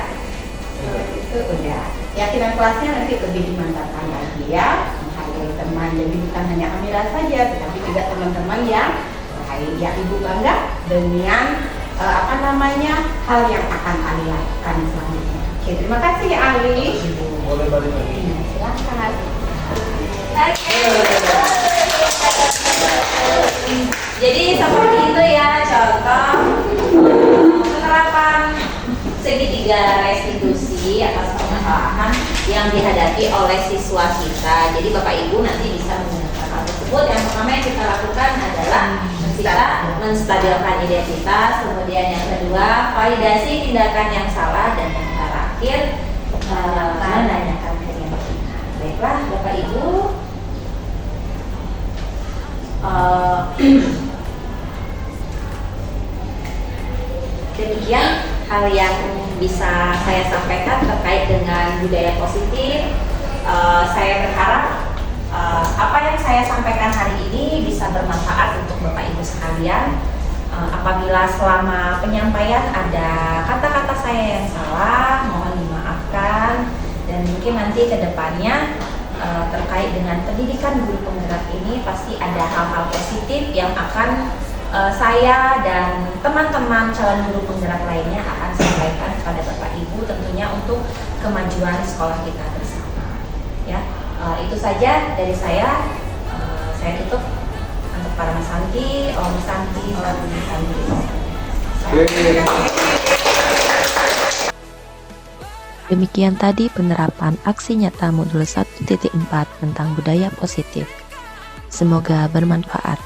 Itu udah. Keyakinan kelasnya nanti lebih dimantapkan lagi ya, menghargai teman. Jadi bukan hanya Amira saja, tetapi juga teman-teman yang lain. Ya, Ibu bangga dengan hal yang akan Ali lakukan selanjutnya. Oke, terima kasih Ali. Boleh balik lagi. Iya, silakan. Jadi seperti itu ya contoh penerapan segitiga restitusi atas permasalahan yang dihadapi oleh siswa kita. Jadi Bapak Ibu nanti bisa menggunakan hal tersebut. Yang pertama yang kita lakukan adalah kita menstabilkan identitas, kemudian yang kedua validasi tindakan yang salah, dan yang terakhir menanyakan keyakinan. Baiklah Bapak Ibu, demikian hal yang bisa saya sampaikan terkait dengan budaya positif. Saya berharap apa yang saya sampaikan hari ini bisa bermanfaat untuk Bapak Ibu sekalian. Apabila selama penyampaian ada kata-kata saya yang salah, mohon dimaafkan, dan mungkin nanti ke depannya terkait dengan pendidikan guru penggerak ini pasti ada hal-hal positif yang akan saya dan teman-teman calon guru penggerak lainnya akan sampaikan kepada Bapak Ibu, tentunya untuk kemajuan sekolah kita bersama. Ya, itu saja dari saya. Saya tutup untuk para Mas Santi, Om Santi, Santi, Santi. Demikian tadi penerapan aksi nyata modul 1.4 tentang budaya positif. Semoga bermanfaat.